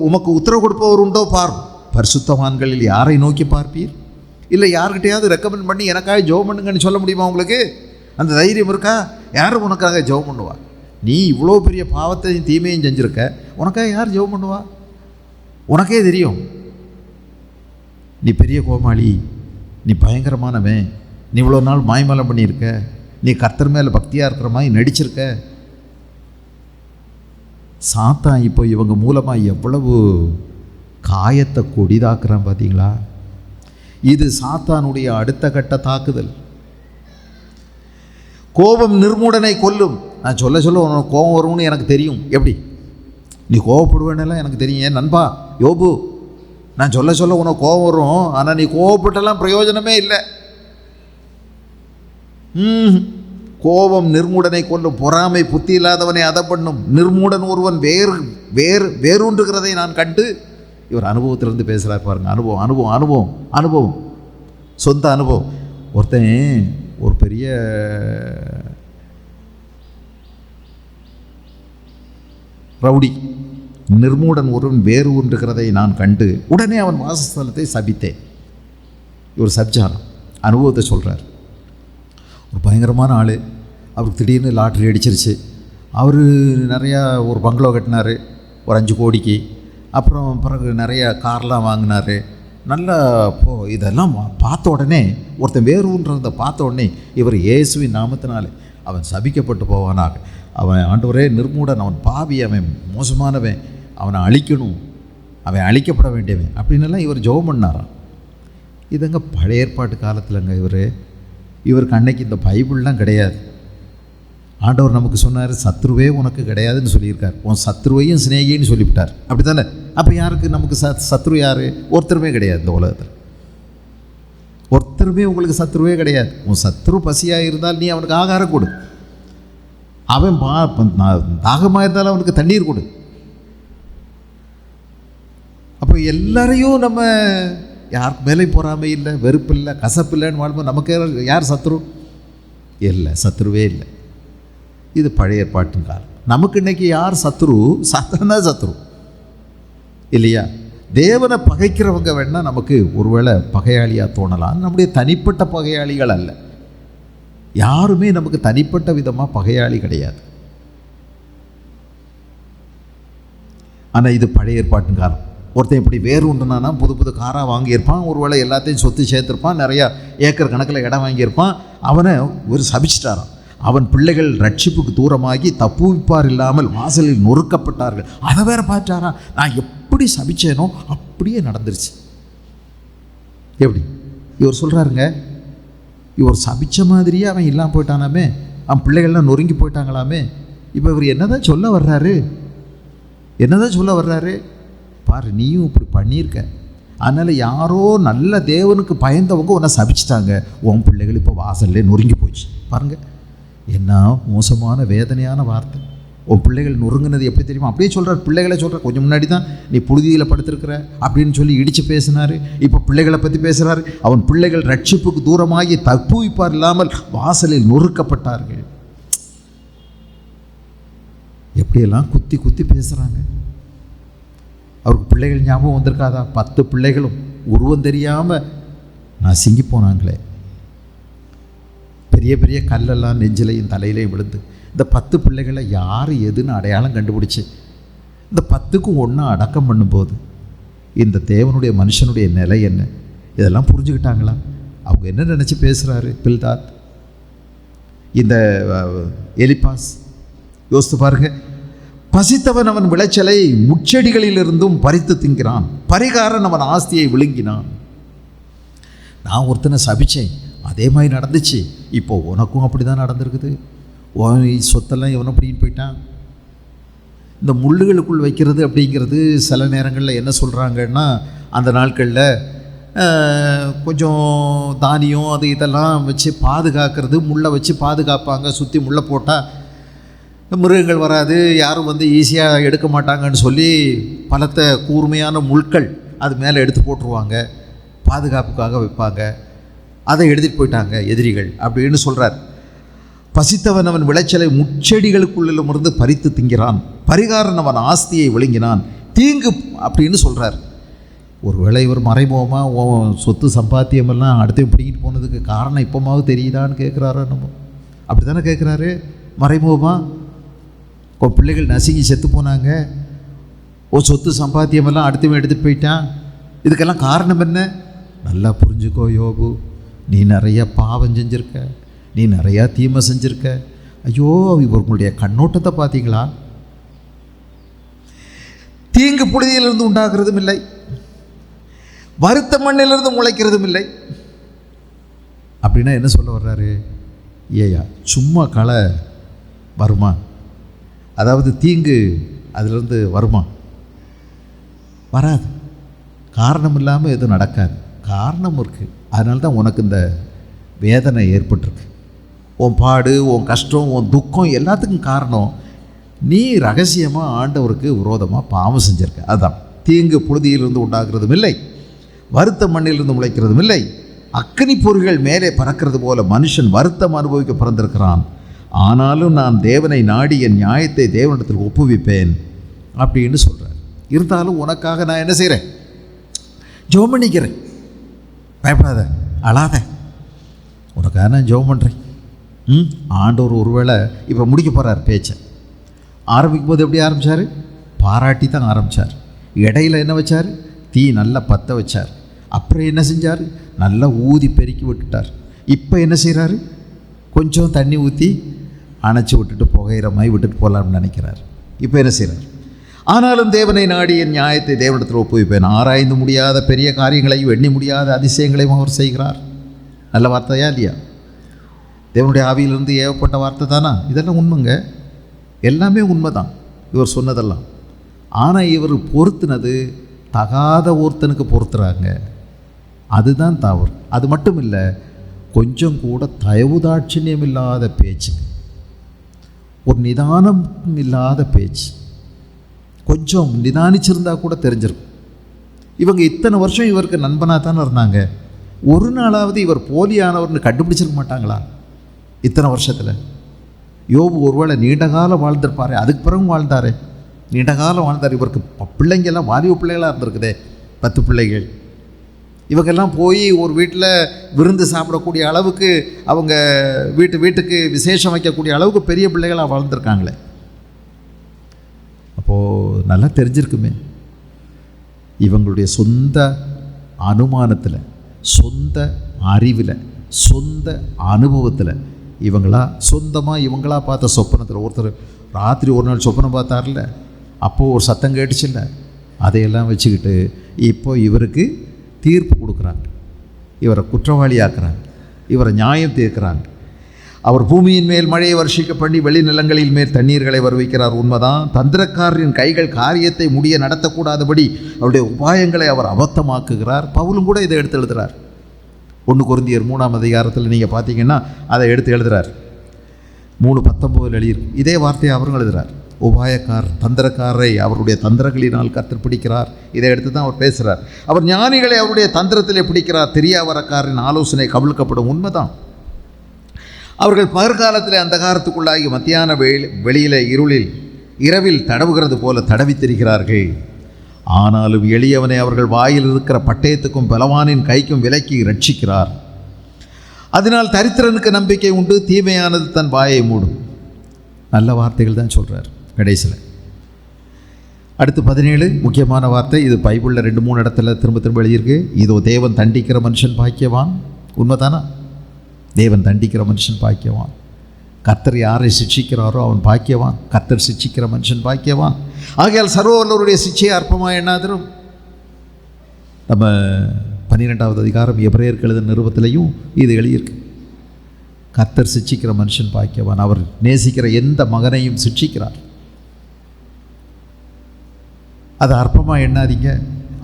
உமக்கு உத்தரவு கொடுப்பவர் உண்டோ பார். பரிசுத்தவான்களில் யாரை நோக்கி பார்ப்பீர்? இல்லை யார்கிட்டையாவது ரெக்கமெண்ட் பண்ணி எனக்காக ஜெபம் பண்ணுங்கன்னு சொல்ல முடியுமா? உங்களுக்கு அந்த தைரியம் இருக்கா? யாரும் உனக்காக ஜெபம் பண்ணுவா? நீ இவ்வளோ பெரிய பாவத்தையும் தீமையும் செஞ்சுருக்க, உனக்காக யார் ஜெபம் பண்ணுவா? உனக்கே தெரியும் நீ பெரிய கோமாளி, நீ பயங்கரமானவன், நீ இவ்வளோ நாள் மாய்மலம் பண்ணியிருக்க, நீ கர்த்தர் மேலே பக்தியாக இருக்கிற மாதிரி நடிச்சிருக்க. சாத்தான் இப்போ இவங்க மூலமாக எவ்வளவு காயத்தை கொடிதாக்குறான் பார்த்தீங்களா? இது சாத்தானுடைய அடுத்த கட்ட தாக்குதல். கோபம் நிர்மூடனை கொல்லும். நான் சொல்ல உனக்கு கோபம் வரும்னு எனக்கு தெரியும். எப்படி நீ கோபப்படுவேன்னெல்லாம் எனக்கு தெரியும். ஏன் நண்பா யோபு, நான் சொல்ல உனக்கு கோபம் வரும். ஆனால் நீ கோபப்பட்டெல்லாம் பிரயோஜனமே இல்லை. கோபம் நிர்மூடனை கொல்லும், பொறாமை புத்தி இல்லாதவனை அதை பண்ணும். நிர்மூடன் ஒருவன் வேறுன்றதை நான் கண்டு. இவர் அனுபவத்திலிருந்து பேசுகிறார் பாருங்க. அனுபவம், சொந்த அனுபவம். ஒருத்தன் ஒரு பெரிய ரவுடி, நிர்மூடன் ஒருவன் வேறு ஒன்றுகிறதை நான் கண்டு உடனே அவன் வாசஸ்தலத்தை சபித்தேன். இவர் சபிச்சாராம். அனுபவத்தை சொல்கிறார். ஒரு பயங்கரமான ஆள். அவருக்கு திடீர்னு லாட்ரி அடிச்சிருச்சு. அவர் நிறையா ஒரு பங்களோ கட்டினார் ஒரு 5 கோடிக்கு. அப்புறம் பிறகு நிறைய கார்லாம் வாங்கினார். நல்லா இதெல்லாம் பார்த்த உடனே ஒருத்தன் வேறுன்றதை பார்த்த உடனே இவர் இயேசுவின் நாமத்தினாலே அவன் சபிக்கப்பட்டு போவானாக. அவன் ஆண்டவரே நிர்மூடன், அவன் பாவி, அவன் மோசமானவன், அவனை அழிக்கணும், அவன் அழிக்கப்பட வேண்டியவன் அப்படின்னெல்லாம் இவர் ஜெபம் பண்ணாராம். இதுங்க பழைய ஏற்பாட்டு காலத்தில்ங்க. இவருக்கு அன்னைக்கு இந்த பைபிள்லாம் கிடையாது. ஆண்டவர் நமக்கு சொன்னார், சத்ருவே உனக்கு கிடையாதுன்னு சொல்லியிருக்கார். உன் சத்ருவையும் சிநேகின்னு சொல்லிவிட்டார். அப்படி தானே? அப்போ யாருக்கு நமக்கு சத்ரு யார்? ஒருத்தருமே கிடையாது இந்த உலகத்தில். ஒருத்தருமே உங்களுக்கு சத்ருவே கிடையாது. உன் சத்ரு பசியாக இருந்தால் நீ அவனுக்கு ஆகாரம் கொடு. அவன் தாகமாக இருந்தாலும் அவனுக்கு தண்ணீர் கொடு. அப்போ எல்லாரையும் நம்ம யாருக்கு மேலே பொறாமை இல்லை, வெறுப்பு இல்லை, கசப்பு இல்லைன்னு வாழ்ம்போது நமக்கு யார் சத்ரு? இல்லை, சத்ருவே இல்லை. இது பழைய ஏற்பாட்டின் காலம். நமக்கு இன்றைக்கி யார் சத்ரு? சாத்தான் தான் சத்ரு இல்லையா? தேவனை பகைக்கிறவங்க வேணால் நமக்கு ஒருவேளை பகையாளியாக தோணலாம். நம்முடைய தனிப்பட்ட பகையாளிகள் அல்ல. யாருமே நமக்கு தனிப்பட்ட விதமாக பகையாளி கிடையாது. ஆனால் இது பழைய ஏற்பாட்டின் காலம். ஒருத்தன் இப்படி வேறு ஒன்றுனா புது காராக வாங்கியிருப்பான், ஒருவேளை எல்லாத்தையும் சொத்து சேர்த்துருப்பான், நிறையா ஏக்கர் கணக்கில் இடம் வாங்கியிருப்பான். அவனை ஒரு சபிச்சிட்டாரான். அவன் பிள்ளைகள் ரட்சிப்புக்கு தூரமாகி தப்புவிப்பார் இல்லாமல் வாசலில் நொறுக்கப்பட்டார்கள். அதை வேற பார்த்தாரா? நான் எப்படி சபிச்சேனோ அப்படியே நடந்துருச்சு. எப்படி? இவர் சொல்கிறாருங்க, இவர் சபிச்ச மாதிரியே அவன் இல்லாமல் போயிட்டானாமே, அவன் பிள்ளைகள்லாம் நொறுங்கி போயிட்டாங்களாமே. இப்போ இவர் என்னதான் சொல்ல வர்றாரு? பாரு, நீயும் இப்படி பண்ணியிருக்க. அதனால் யாரோ நல்ல தேவனுக்கு பயந்தவங்க உன்னை சபிச்சிட்டாங்க, உன் பிள்ளைகள் இப்போ வாசல்லே நொறுங்கி போச்சு. பாருங்கள், என்ன மோசமான வேதனையான வார்த்தை. உன் பிள்ளைகள் நொறுங்கினது எப்படி தெரியுமா? அப்படியே சொல்கிறார். பிள்ளைகளை சொல்கிறார். கொஞ்சம் முன்னாடி தான் நீ புழுதியில் படுத்திருக்கிற அப்படின்னு சொல்லி இடித்து பேசினார். இப்போ பிள்ளைகளை பற்றி பேசுகிறாரு. அவன் பிள்ளைகள் ரட்சிப்புக்கு தூரமாகி தப்புவிப்பார் இல்லாமல் வாசலில் நொறுக்கப்பட்டார்கள். எப்படியெல்லாம் குத்தி பேசுகிறாங்க. அவருக்கு பிள்ளைகள் ஞாபகம் வந்திருக்காதா? 10 பிள்ளைகளும் உருவம் தெரியாமல் நசுங்கி போனாங்களே. பெரிய பெரிய கல்லெல்லாம் நெஞ்சிலையும் தலையிலையும் விழுந்து இந்த 10 பிள்ளைகளை யார் எதுன்னு அடையாளம் கண்டுபிடிச்சி இந்த 10க்கும் ஒன்றா அடக்கம் பண்ணும்போது இந்த தேவனுடைய மனுஷனுடைய நிலை என்ன? இதெல்லாம் புரிஞ்சுக்கிட்டாங்களா? அவங்க என்ன நினச்சி பேசுகிறாரு பில்தாத், இந்த எலிப்பாஸ்? யோசித்து பாருங்க. பசித்தவன் அவன் விளைச்சலை முச்செடிகளிலிருந்தும் பறித்து திங்கிறான், பரிகாரன் அவன் ஆஸ்தியை விழுங்கினான். நான் ஒருத்தனை சபித்தேன், அதே மாதிரி நடந்துச்சு, இப்போ உனக்கும் அப்படி தான் நடந்திருக்குது. சொத்தெல்லாம் இவனை பிடின்னு போயிட்டான். இந்த முள்ளுகளுக்குள் வைக்கிறது அப்படிங்கிறது சில நேரங்களில் என்ன சொல்கிறாங்கன்னா, அந்த நாட்களில் கொஞ்சம் தானியம் அது இதெல்லாம் வச்சு பாதுகாக்கிறது, முள்ளை வச்சு பாதுகாப்பாங்க. சுற்றி முள்ளை போட்டால் மிருகங்கள் வராது, யாரும் வந்து ஈஸியாக எடுக்க மாட்டாங்கன்னு சொல்லி பலத்த கூர்மையான முட்கள் அது மேலே எடுத்து போட்டுருவாங்க, பாதுகாப்புக்காக வைப்பாங்க. அதை எடுத்துகிட்டு போயிட்டாங்க எதிரிகள் அப்படின்னு சொல்கிறார். பசித்தவன் அவன் விளைச்சலை முச்செடிகளுக்குள்ளிலிருந்து பறித்து திங்கிறான், பரிகாரன் அவன் ஆஸ்தியை விழுங்கினான். தீங்கு அப்படின்னு சொல்கிறார். ஒருவேளை இவர் மறைமுகமாக சொத்து சம்பாத்தியமெல்லாம் அடுத்து பிடிக்கிட்டு போனதுக்கு காரணம் இப்போமாவது தெரியுதான்னு கேட்குறாரா? நம்ம அப்படி தானே கேட்குறாரு மறைமுகமாக. பிள்ளைகள் நசுங்கி செத்து போனாங்க, சொத்து சம்பாத்தியமெல்லாம் அடுத்தவன் எடுத்துகிட்டு போயிட்டான், இதுக்கெல்லாம் காரணம் என்ன? நல்லா புரிஞ்சுக்கோ யோபு, நீ நிறைய பாவம் செஞ்சுருக்க, நீ நிறையா தீமை செஞ்சுருக்க. ஐயோ, இவர்களுடைய கண்ணோட்டத்தை பார்த்தீங்களா? தீங்கு புழுதியிலிருந்து உண்டாகிறதும் இல்லை, வருத்த மண்ணிலிருந்து முளைக்கிறதும் இல்லை. அப்படின்னா என்ன சொல்ல வர்றாரு? ஏயா சும்மா களை வருமா? அதாவது தீங்கு அதிலிருந்து வருமா? வராது. காரணம் இல்லாமல் எதுவும் நடக்காது, காரணம் இருக்குது. அதனால தான் உனக்கு இந்த வேதனை ஏற்பட்டிருக்கு. உன் பாடு, உன் கஷ்டம், உன் துக்கம் எல்லாத்துக்கும் காரணம் நீ ரகசியமாக ஆண்டவருக்கு விரோதமாக பாவம் செஞ்சிருக்க. அதுதான். தீங்கு புழுதியிலிருந்து உண்டாகிறதும் இல்லை, வருத்த மண்ணிலிருந்து முளைக்கிறதும் இல்லை. அக்கினி பொறிகள் மேலே பறக்கிறது போல மனுஷன் வருத்தம் அனுபவிக்க பிறந்திருக்கிறான். ஆனாலும் நான் தேவனை நாடி என் நியாயத்தை தேவனிடத்தில் ஒப்புவிப்பேன் அப்படின்னு சொல்கிறேன். இருந்தாலும் உனக்காக நான் என்ன செய்கிறேன்? ஜெபம் பண்ணிக்கிறேன். பயப்படாத, அழாத, உனக்காக நான் ஜெபம் பண்ணுறேன். ஆண்டவர் ஒருவேளை இப்போ முடிக்க போகிறார் பேச்சை. ஆரம்பிக்கும் போது எப்படி ஆரம்பித்தார்? பாராட்டி தான் ஆரம்பித்தார். இடையில் என்ன வச்சார்? தீ நல்லா பற்ற வச்சார். அப்புறம் என்ன செஞ்சார்? நல்லா ஊதி பெருக்கி விட்டுட்டார். இப்போ என்ன செய்கிறாரு? கொஞ்சம் தண்ணி ஊற்றி அணைச்சி விட்டுட்டு புகையிற மாதிரி விட்டுட்டு போகலாம்னு நினைக்கிறார். இப்போ என்ன செய்கிறார்? ஆனாலும் தேவனை நாடி என் நியாயத்தை தேவனிடத்தில் ஒப்புவிப்பேன். ஆராய்ந்து முடியாத பெரிய காரியங்களையும் எண்ணி முடியாத அதிசயங்களையும் அவர் செய்கிறார். நல்ல வார்த்தையா இல்லையா? தேவனுடைய ஆவியிலிருந்து ஏவப்பட்ட வார்த்தை தானா? இதெல்லாம் உண்மைங்க, எல்லாமே உண்மை தான் இவர் சொன்னதெல்லாம். ஆனால் இவர் பொருத்தினது தகாத ஒருத்தனுக்கு பொறுத்துறாங்க, அதுதான் தவறு. அது மட்டும் இல்லை, கொஞ்சம் கூட தயவுதாட்சியம் இல்லாத பேச்சு, ஒரு நிதானம் இல்லாத பேச்சு. கொஞ்சம் நிதானிச்சிருந்தா கூட தெரிஞ்சிருக்கும். இவங்க இத்தனை வருஷம் இவருக்கு நண்பனாக தானே இருந்தாங்க, ஒரு நாளாவது இவர் போலியானவர்னு கண்டுபிடிச்சிருக்க மாட்டாங்களா இத்தனை வருஷத்தில்? யோபு ஒருவேளை நீண்ட காலம் வாழ்ந்திருப்பாரு, அதுக்கு பிறகு வாழ்ந்தாரு, நீண்ட காலம் வாழ்ந்தார். இவருக்கு பிள்ளைங்கெல்லாம் வாலிப பிள்ளைகளாக இருந்திருக்குதே, 10 பிள்ளைகள். இவங்கெல்லாம் போய் ஒரு வீட்டில் விருந்து சாப்பிடக்கூடிய அளவுக்கு, அவங்க வீட்டுக்கு விசேஷம் வைக்கக்கூடிய அளவுக்கு பெரிய பிள்ளைகளாக வாழ்ந்திருக்காங்களே. அப்போது நல்லா தெரிஞ்சிருக்குமே, இவங்களுடைய சொந்த அனுமானத்தில், சொந்த அறிவில், சொந்த அனுபவத்தில், இவங்களா பார்த்த சொப்பனத்தில், ஒருத்தர் ராத்திரி ஒரு நாள் சொப்பனம் பார்த்தார்ல, அப்போது ஒரு சத்தம் கேட்டுச்சில்ல, அதையெல்லாம் வச்சுக்கிட்டு இப்போ இவருக்கு தீர்ப்பு கொடுக்குறாங்க, இவரை குற்றவாளியாக்குறாங்க, இவரை நியாயம் தீர்க்கிறாங்க. அவர் பூமியின் மேல் மழையை வருஷிக்க பண்ணி வெளி நிலங்களில் மேல் தண்ணீர்களை வருவிக்கிறார். உண்மைதான். தந்திரக்காரரின் கைகள் காரியத்தை முடிய நடத்தக்கூடாதபடி அவருடைய உபாயங்களை அவர் அபத்தமாக்குகிறார். பவுலும் கூட இதை எடுத்து எழுதுகிறார். 1 கொரிந்தியர் 3ஆம் அதிகாரத்தில் நீங்கள் பார்த்தீங்கன்னா அதை எடுத்து எழுதுகிறார். 3:19 எழுதியிருக்கு. இதே வார்த்தையை அவரும் எழுதுகிறார். உபாயக்காரர், தந்திரக்காரரை அவருடைய தந்திரங்களினால் கர்த்தர் பிடிக்கிறார். இதை எடுத்து தான் அவர் பேசுகிறார். அவர் ஞானிகளை அவருடைய தந்திரத்திலே பிடிக்கிறார். தெரியாவரக்காரின் ஆலோசனை கவிழ்க்கப்படும். உண்மைதான். அவர்கள் பகற்காலத்தில் அந்தகாரத்துக்குள்ளாகி மத்தியான வெளியில இரவில் தடவுகிறது போல தடவி திரிகிறார்கள். ஆனாலும் எளியவனை அவர்கள் வாயில் இருக்கிற பட்டயத்துக்கும் பலவானின் கைக்கும் விலக்கி ரட்சிக்கிறார். அதனால் தரித்திரனுக்கு நம்பிக்கை உண்டு, தீமையானது தன் வாயை மூடும். நல்ல வார்த்தைகள் தான் சொல்கிறார் கடைசியில். அடுத்து 17 முக்கியமான வார்த்தை. இது பைபிளில் 2-3 இடத்துல திரும்ப எழுதியிருக்கு. இதோ தேவன் தண்டிக்கிற மனுஷன் பாக்கியவான், உண்மைதானா? தேவன் தண்டிக்கிற மனுஷன் பாக்கியவான். கர்த்தர் யாரை சிட்சிக்கிறாரோ அவன் பாக்கியவான். கர்த்தர் சிட்சிக்கிற மனுஷன் பாக்கியவான். ஆகையால் சர்வவல்லவருடைய சிட்சையை அற்பமாக எண்ணாதிரும். நம்ம 12வது அதிகாரம் எபிரேயருக்கு எழுதின நிருபத்திலையும் இது எழுதியிருக்கு. கர்த்தர் சிட்சிக்கிற மனுஷன் பாக்கியவான். அவர் நேசிக்கிற எந்த மகனையும் சிட்சிக்கிறார். அதை அற்பமாக எண்ணாதீங்க.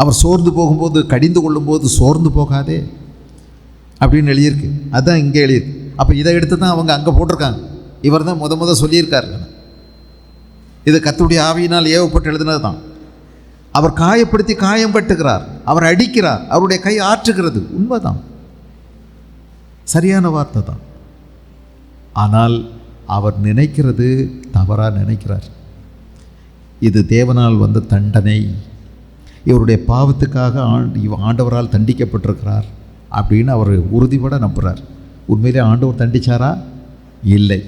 அவர் சோர்ந்து போகும்போது, கடிந்து கொள்ளும்போது சோர்ந்து போகாதே அப்படின்னு எழுதியிருக்கு. அதுதான் இங்கே எழுதியிருக்கு. அப்போ இதை எடுத்து தான் அவங்க அங்கே போட்டிருக்காங்க. இவர் தான் முத சொல்லியிருக்காரு. இது கர்த்தருடைய ஆவியினால் ஏவப்பட்டு எழுதினது தான். அவர் காயப்படுத்தி காயம் கட்டுகிறார், அவர் அடிக்கிறார், அவருடைய கை ஆற்றுகிறது. உண்மைதான், சரியான வார்த்தை தான். ஆனால் அவர் நினைக்கிறது தவறாக நினைக்கிறார். இது தேவனால் வந்த தண்டனை, இவருடைய பாவத்துக்காக ஆண்டவரால் தண்டிக்கப்பட்டிருக்கிறார் அப்படின்னு அவர் உறுதிபட நம்புகிறார். உண்மையிலே ஆண்டவர் தண்டிச்சாரா? இல்லை.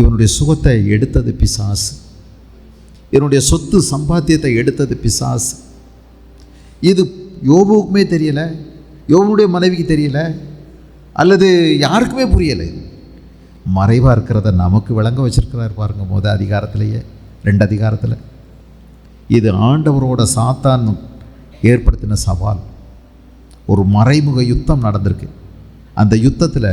இவனுடைய சுகத்தை எடுத்தது பிசாசு. என்னுடைய சொத்து சம்பாத்தியத்தை எடுத்தது பிசாசு. இது யோபுக்குமே தெரியலை, யோபுடைய மனைவிக்கு தெரியல, அல்லது யாருக்குமே புரியலை. மறைவாக இருக்கிறத நமக்கு விளங்க வச்சிருக்கிறார் பாருங்க. முதல் அதிகாரத்திலேயே 2 அதிகாரத்தில் இது ஆண்டவரோட சாத்தான் ஏற்படுத்தின சவால். ஒரு மறைமுக யுத்தம் நடந்திருக்கு. அந்த யுத்தத்தில்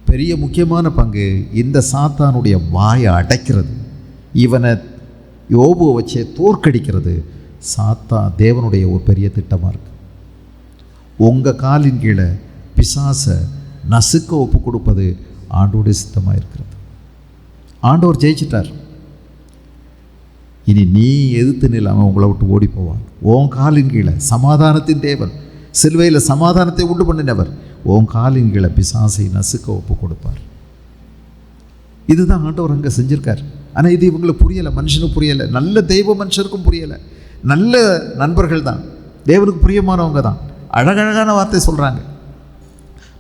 பெரிய முக்கியமான பங்கு இந்த சாத்தானுடைய வாயை அடைக்கிறது, இவனை யோபுவை வச்சே தோற்கடிக்கிறது தேவனுடைய ஒரு பெரிய திட்டமாக இருக்குது. உங்கள் காலின் கீழே பிசாசை நசுக்க ஒப்பு கொடுப்பது ஆண்டோடைய சித்தமாக இருக்கிறது. ஆண்டவர் ஜெயிச்சிட்டார். இனி நீ எதிர்த்து நில்லாமல் உங்களை விட்டு ஓடி போவான். உன் காலின் கீழே சமாதானத்தின் தேவன், சிலுவையில் சமாதானத்தை உண்டு பண்ணினவர், உன் காலின் கீழே பிசாசை நசுக்க ஒப்பு கொடுப்பார். இதுதான் ஆண்டவர் அங்கே செஞ்சிருக்கார். ஆனால் இது இவங்களுக்கு புரியலை, மனுஷனுக்கு புரியலை, நல்ல தெய்வ மனுஷருக்கும் புரியலை. நல்ல நண்பர்கள் தான், தேவனுக்கு பிரியமானவங்க தான், அழகழகான வார்த்தை சொல்கிறாங்க,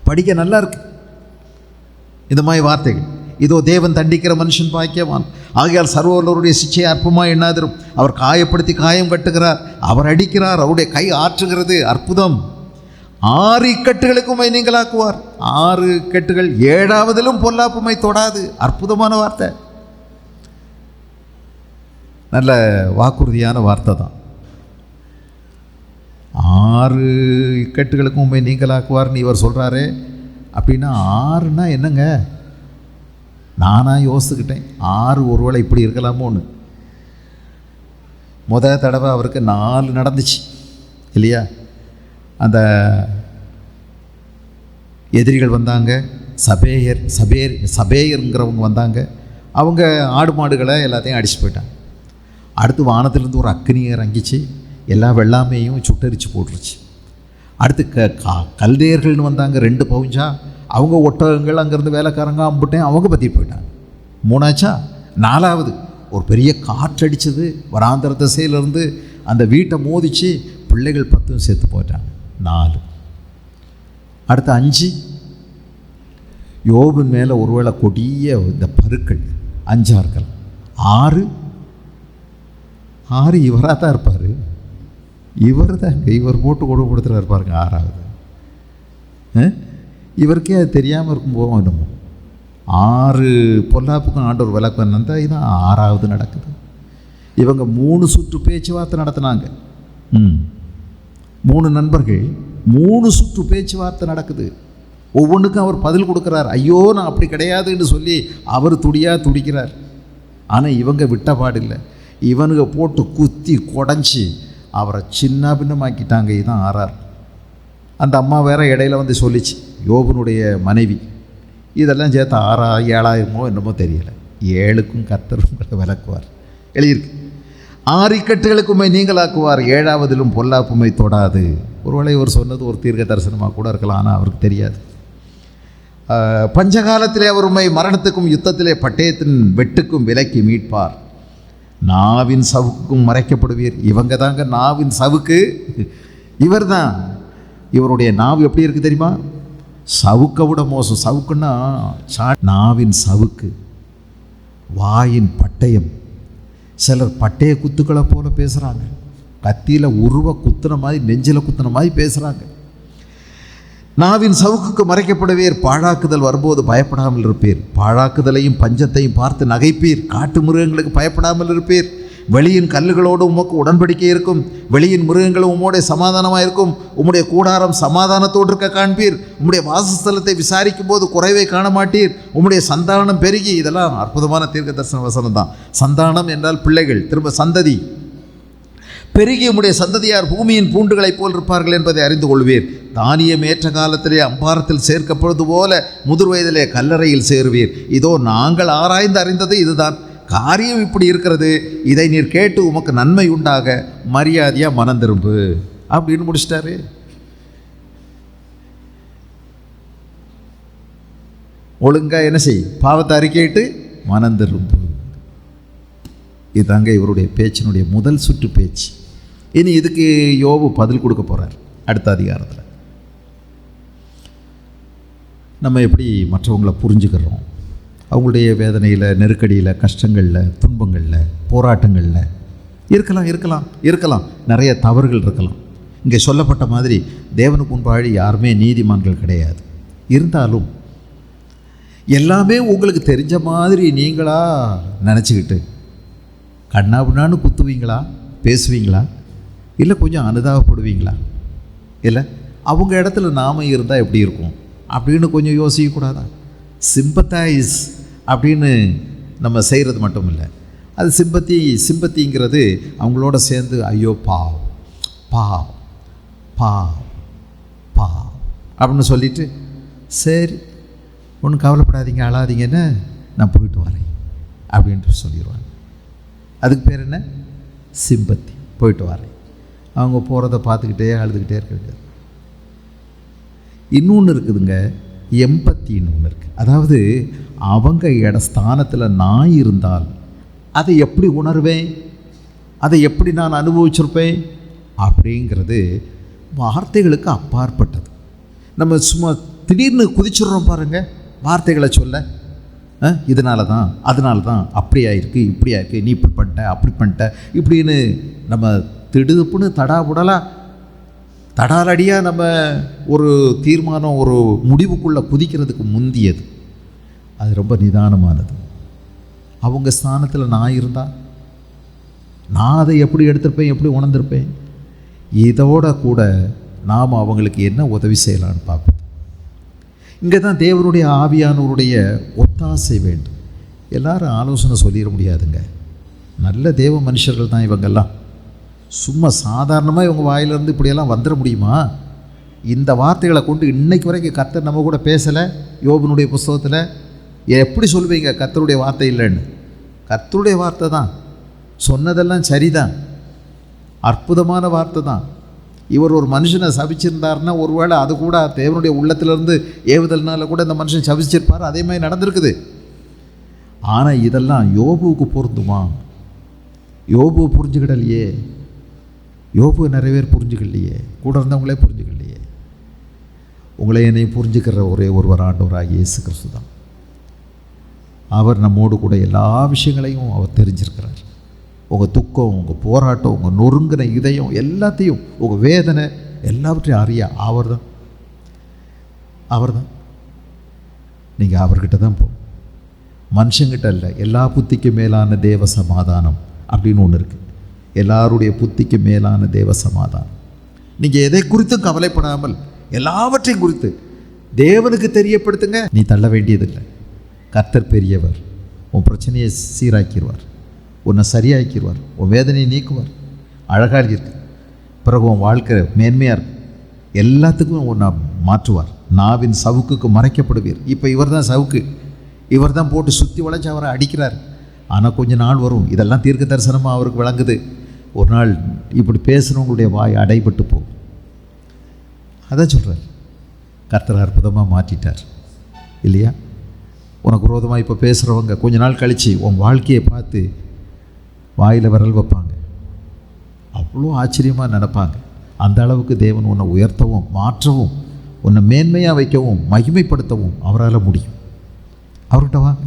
படிக்க நல்லா இருக்கு இந்த மாதிரி வார்த்தைகள். இதோ தேவன் தண்டிக்கிற மனுஷன் பாக்கியவான். ஆகையால் சர்வவல்லவருடைய சிட்சையை அற்பமாக எண்ணாதிரும். அவர் காயப்படுத்தி காயம் கட்டுகிறார், அவர் அடிக்கிறார், அவருடைய கை ஆற்றுகிறது. அற்புதம். 6 இக்கட்டுகளுக்குமை நீங்களாக்குவார். 6 இக்கட்டுகள் 7ஆவதிலும் பொல்லாப்புமை தொடாது. அற்புதமான வார்த்தை, நல்ல வாக்குறுதியான வார்த்தை தான். 6 இக்கட்டுகளுக்கும் உண்மை நீங்களாக்குவார்னு இவர் சொல்கிறாரு. அப்படின்னா 6ன்னா என்னங்க? நானாக யோசிச்சுக்கிட்டேன், 6 ஒருவேளை இப்படி இருக்கலாமோன்னு. முதல் தடவை அவருக்கு 4 நடந்துச்சு இல்லையா? அந்த எதிரிகள் வந்தாங்க, சபேயருங்கிறவங்க வந்தாங்க. அவங்க ஆடு மாடுகளை எல்லாத்தையும் அடிச்சு போயிட்டாங்க. அடுத்து வானத்திலேருந்து ஒரு அக்னியை இறங்கிச்சு, எல்லா வெள்ளாமையும் சுட்டரிச்சு போட்டுருச்சு. அடுத்து கல்தேயர்கள்னு வந்தாங்க, 2 பவுஞ்சா. அவங்க ஒட்டகங்கள் அங்கேருந்து வேலைக்காரங்க அம்பிட்டேன், அவங்க பற்றி போயிட்டாங்க. 3ஆச்சா? 4ஆவது ஒரு பெரிய காற்றடிச்சது, வராந்திர திசையிலேருந்து அந்த வீட்டை மோதிச்சு, பிள்ளைகள் 10 சேர்த்து போயிட்டாங்க. 4. அடுத்து 5 யோபின் மேலே ஒருவேளை கொடிய இந்த பருக்கள் 5 இருக்கலாம். 6 இவராக தான் இருப்பார். இவர் தாங்க, இவர் போட்டு கொடுத்துட்டு இருப்பாருங்க. 6ஆவது இவருக்கே அது தெரியாமல் இருக்கும்போது என்னமோ 6 பொல்லாப்புக்கும் ஆண்டவர் விளக்கம் என்னந்தா இதுதான் 6ஆவது நடக்குது. இவங்க 3 சுற்று பேச்சுவார்த்தை நடத்தினாங்க. 3 நண்பர்கள் 3 சுற்று பேச்சுவார்த்தை நடக்குது. ஒவ்வொன்றுக்கும் அவர் பதில் கொடுக்குறார். ஐயோ நான் அப்படி கிடையாதுன்னு சொல்லி அவர் துடிக்கிறார். ஆனால் இவங்க விட்ட பாடில்லை. இவனுங்க போட்டு குத்தி குடஞ்சி அவரை சின்ன பின்னமாக்கிட்டாங்க. இதுதான் 6. அந்த அம்மா வேற இடையில வந்து சொல்லிச்சு, யோபனுடைய மனைவி, இதெல்லாம் சேர்த்து 6 7ஆயிரமோ என்னமோ தெரியலை. 7க்கும் கர்த்தரும் விளக்குவார் எழுதியிருக்கு. 6 இக்கட்டுகளுக்குமே நீங்களாக்குவார், 7ஆவதிலும் பொல்லாப்புமை தொடாது. ஒருவேளை இவர் சொன்னது ஒரு தீர்க்க தரிசனமாக கூட இருக்கலாம், ஆனால் அவருக்கு தெரியாது. பஞ்சகாலத்திலே அவர் உம்மை மரணத்துக்கும் யுத்தத்திலே பட்டயத்தின் வெட்டுக்கும் விலக்கி மீட்பார். நாவின் சவுக்கும் மறைக்கப்படுவீர். இவங்க தாங்க நாவின் சவுக்கு, இவர் தான். இவருடைய நாவு எப்படி இருக்குது தெரியுமா? சவுக்க விட மோசம். சவுக்குன்னா நாவின் சவுக்கு, வாயின் பட்டயம். சிலர் பட்டய குத்துக்களை போல பேசுகிறாங்க, கத்தியில் உருவ குத்துன மாதிரி, நெஞ்சில் குத்துன மாதிரி பேசுகிறாங்க. நாவின் சவுக்குக்கு மறைக்கப்படுவீர், பாழாக்குதல் வரும்போது பயப்படாமல் இருப்பீர். பாழாக்குதலையும் பஞ்சத்தையும் பார்த்து நகைப்பீர், காட்டு மிருகங்களுக்கு பயப்படாமல் இருப்பீர். வெளியின் கல்லுகளோடு உமக்கு உடன்படிக்கை இருக்கும், வெளியின் மிருகங்களும் உம்முடைய சமாதானமாக இருக்கும். உம்முடைய கூடாரம் சமாதானத்தோடு இருக்க காண்பீர். உம்முடைய வாசஸ்தலத்தை விசாரிக்கும் போது குறைவை காண மாட்டீர். உம்முடைய சந்தானம் பெருகி. இதெல்லாம் அற்புதமான தீர்க்க தரிசன வசனம் தான். சந்தானம் என்றால் பிள்ளைகள், திரும்ப சந்ததி பெருகி உம்முடைய சந்ததியார் பூமியின் பூண்டுகளைப் போல் இருப்பார்கள் என்பதை அறிந்து கொள்வீர். தானியம் ஏற்ற காலத்திலே அம்பாரத்தில் சேர்க்கப்படுவது போல முதிர் வயதிலே கல்லறையில் சேருவீர். இதோ நாங்கள் ஆராய்ந்து அறிந்தது இதுதான். காரியம் இப்படி இருக்கிறது, இதை நீர் கேட்டு உமக்கு நன்மை உண்டாக மரியாதையாக மனம் திரும்பு அப்படின்னு முடிச்சிட்டாரு. ஒழுங்கா என்ன செய், பாவத்தை அறிக்கையிட்டு மனம் திரும்பு. இதுதாங்க இவருடைய பேச்சினுடைய முதல் சுற்று பேச்சு. இனி இதுக்கு யோபு பதில் கொடுக்க போகிறார் அடுத்த அதிகாரத்தில். நம்ம எப்படி மற்றவங்களை புரிஞ்சுக்கிறோம், அவங்களுடைய வேதனையில், நெருக்கடியில், கஷ்டங்களில், துன்பங்களில், போராட்டங்களில் இருக்கலாம் நிறைய தவறுகள் இருக்கலாம். இங்கே சொல்லப்பட்ட மாதிரி தேவனுக்கு முன்பாடி யாருமே நீதிமான்கள் கிடையாது. இருந்தாலும் எல்லாமே உங்களுக்கு தெரிஞ்ச மாதிரி நீங்களா நினச்சிக்கிட்டு கண்ணாபுண்ணான்னு குத்துவீங்களா, பேசுவீங்களா, இல்லை கொஞ்சம் அனுதாபப்படுவீங்களா? இல்லை அவங்க இடத்துல நாம் இருந்தால் எப்படி இருக்கும் அப்படின்னு கொஞ்சம் யோசிக்கக்கூடாதா? சிம்பத்தைஸ் அப்படின்னு நம்ம செய்கிறது மட்டும் இல்லை, அது சிம்பத்திங்கிறது அவங்களோட சேர்ந்து ஐயோ பாவம் பாவம் பாவம் பாவம் அப்படின்னு சொல்லிவிட்டு சரி ஒன்றும் கவலைப்படாதீங்க, அழாதீங்கன்னு நான் போயிட்டு வரேன் அப்படின்ட்டு சொல்லிடுவாங்க. அதுக்கு பேர் என்ன? சிம்பத்தி. போயிட்டு வரேன். அவங்க போகிறத பார்த்துக்கிட்டே அழுதுகிட்டே இருக்க. இன்னொன்று இருக்குதுங்க, எம்பத்தின்னு ஒன்று இருக்குது. அதாவது அவங்க ஸ்தானத்தில் நான் இருந்தால் அதை எப்படி உணர்வேன், அதை எப்படி நான் அனுபவிச்சிருப்பேன் அப்படிங்கிறது வார்த்தைகளுக்கு அப்பாற்பட்டது. நம்ம சும்மா திடீர்னு குதிச்சிடுறோம் பாருங்கள் வார்த்தைகளை சொல்ல. இதனால தான் அதனால தான் அப்படி ஆயிருக்கு இப்படி ஆயிருக்கு, நீ இப்படி பண்ணிட்ட அப்படி பண்ணிட்ட இப்படின்னு நம்ம திடுப்புன்னு தடாலடியாக நம்ம ஒரு தீர்மானம், ஒரு முடிவுக்குள்ளே குதிக்கிறதுக்கு முந்தியது. அது ரொம்ப நிதானமானது. அவங்க ஸ்தானத்தில் நான் இருந்தால் நான் அதை எப்படி எடுத்திருப்பேன், எப்படி உணர்ந்திருப்பேன். இதோட கூட நாம் அவங்களுக்கு என்ன உதவி செய்யலான்னு பார்ப்போம். இங்கே தான் தேவனுடைய ஆவியானவருடைய ஒத்தாசை வேண்டும். எல்லாரும் ஆலோசனை சொல்லிட முடியாதுங்க. நல்ல தேவ மனுஷர்கள் தான் இவங்கெல்லாம். சும்மா சாதாரணமாக இவங்க வாயிலிருந்து இப்படியெல்லாம் வந்துட முடியுமா? இந்த வார்த்தைகளை கொண்டு இன்னைக்கு வரைக்கும் கர்த்தர் நம்ம கூட பேசலை. யோபனுடைய புஸ்தகத்தில் எப்படி சொல்லுவீங்க கர்த்தருடைய வார்த்தை இல்லைன்னு? கர்த்தருடைய வார்த்தை தான், சொன்னதெல்லாம் சரிதான், அற்புதமான வார்த்தை தான். இவர் ஒரு மனுஷனை சபிச்சிருந்தாருன்னா ஒருவேளை அது கூட தேவனுடைய உள்ளத்திலேருந்து ஏவுதல்னால கூட இந்த மனுஷன் சபிச்சிருப்பார். அதே மாதிரி நடந்திருக்குது. ஆனால் இதெல்லாம் யோபுவுக்கு பொருந்துமா? யோபு புரிஞ்சுக்கிடலையே. யோபு நிறைய பேர் புரிஞ்சுக்கலையே, கூட இருந்தவங்களே புரிஞ்சுக்கலையே. உங்களை என்னையும் புரிஞ்சுக்கிற ஒரே ஒருவர் ஆண்டவராகிய இயேசு கிறிஸ்து தான். அவர் நம்மோடு கூட எல்லா விஷயங்களையும் அவர் தெரிஞ்சிருக்கிறார். உங்கள் துக்கம், உங்கள் போராட்டம், உங்கள் நொறுங்கின இதயம் எல்லாத்தையும், உங்கள் வேதனை எல்லாவற்றையும் அறிய அவர் தான். நீங்கள் அவர்கிட்ட தான் போகணும், மனுஷங்கிட்ட இல்லை. எல்லா புத்திக்கும் மேலான தேவ சமாதானம் அப்படின்னு ஒன்று இருக்குது. எல்லாருடைய புத்திக்கு மேலான தேவ சமாதானம். நீங்கள் எதை குறித்தும் கவலைப்படாமல் எல்லாவற்றையும் குறித்து தேவனுக்கு தெரியப்படுத்துங்க. நீ தள்ள வேண்டியதில்லை. கர்த்தர் பெரியவர். உன் பிரச்சனையை சீராக்கிடுவார், உன்னை சரியாக்கிடுவார், உன் வேதனையை நீக்குவார். அழகாக இருக்கு. பிறகு உன் வாழ்க்கை மேன்மையாக இருக்கும். எல்லாத்துக்கும் உன்னை மாற்றுவார். நாவின் சவுக்குக்கு மறைக்கப்படுவீர். இப்போ இவர் தான் சவுக்கு, இவர் தான் போட்டு சுற்றி வளைச்சு அவரை அடிக்கிறார். ஆனால் கொஞ்சம் நாள் வரும், இதெல்லாம் தீர்க்க தரிசனமாக அவருக்கு விளங்குது. ஒரு நாள் இப்படி பேசுகிறவங்களுடைய வாய் அடைபட்டு போகும். அதான் சொல்கிறார், கர்த்தர் அற்புதமாக மாற்றிட்டார் இல்லையா? உனக்கு விரோதமாக இப்போ பேசுகிறவங்க கொஞ்ச நாள் கழித்து உன் வாழ்க்கையை பார்த்து வாயில் விரல் வைப்பாங்க. அவ்வளோ ஆச்சரியமாக நினைப்பாங்க. அந்த அளவுக்கு தேவன் உன்னை உயர்த்தவும் மாற்றவும் உன்னை மேன்மையாக வைக்கவும் மகிமைப்படுத்தவும் அவரால் முடியும். அவர்கிட்ட வாங்க.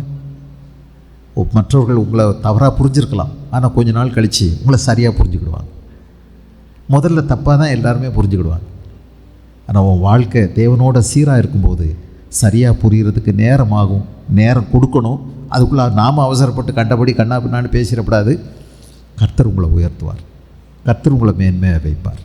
மற்றவர்கள் உங்களை தவறாக புரிஞ்சிருக்கலாம், ஆனால் கொஞ்ச நாள் கழித்து உங்களை சரியாக புரிஞ்சுக்கிடுவாங்க. முதல்ல தப்பாக தான் எல்லாருமே புரிஞ்சுக்கிடுவாங்க. ஆனால் உன் வாழ்க்கை தேவனோட சீராக இருக்கும்போது சரியாக புரிகிறதுக்கு நேரமாகும், நேரம் கொடுக்கணும். அதுக்குள்ளே நாம் அவசரப்பட்டு கண்டபடி கண்ணா பின்னான்னு பேசிடக்கூடாது. கர்த்தர் உங்களை உயர்த்துவார், கர்த்தர் உங்களை மேன்மையாக வைப்பார்.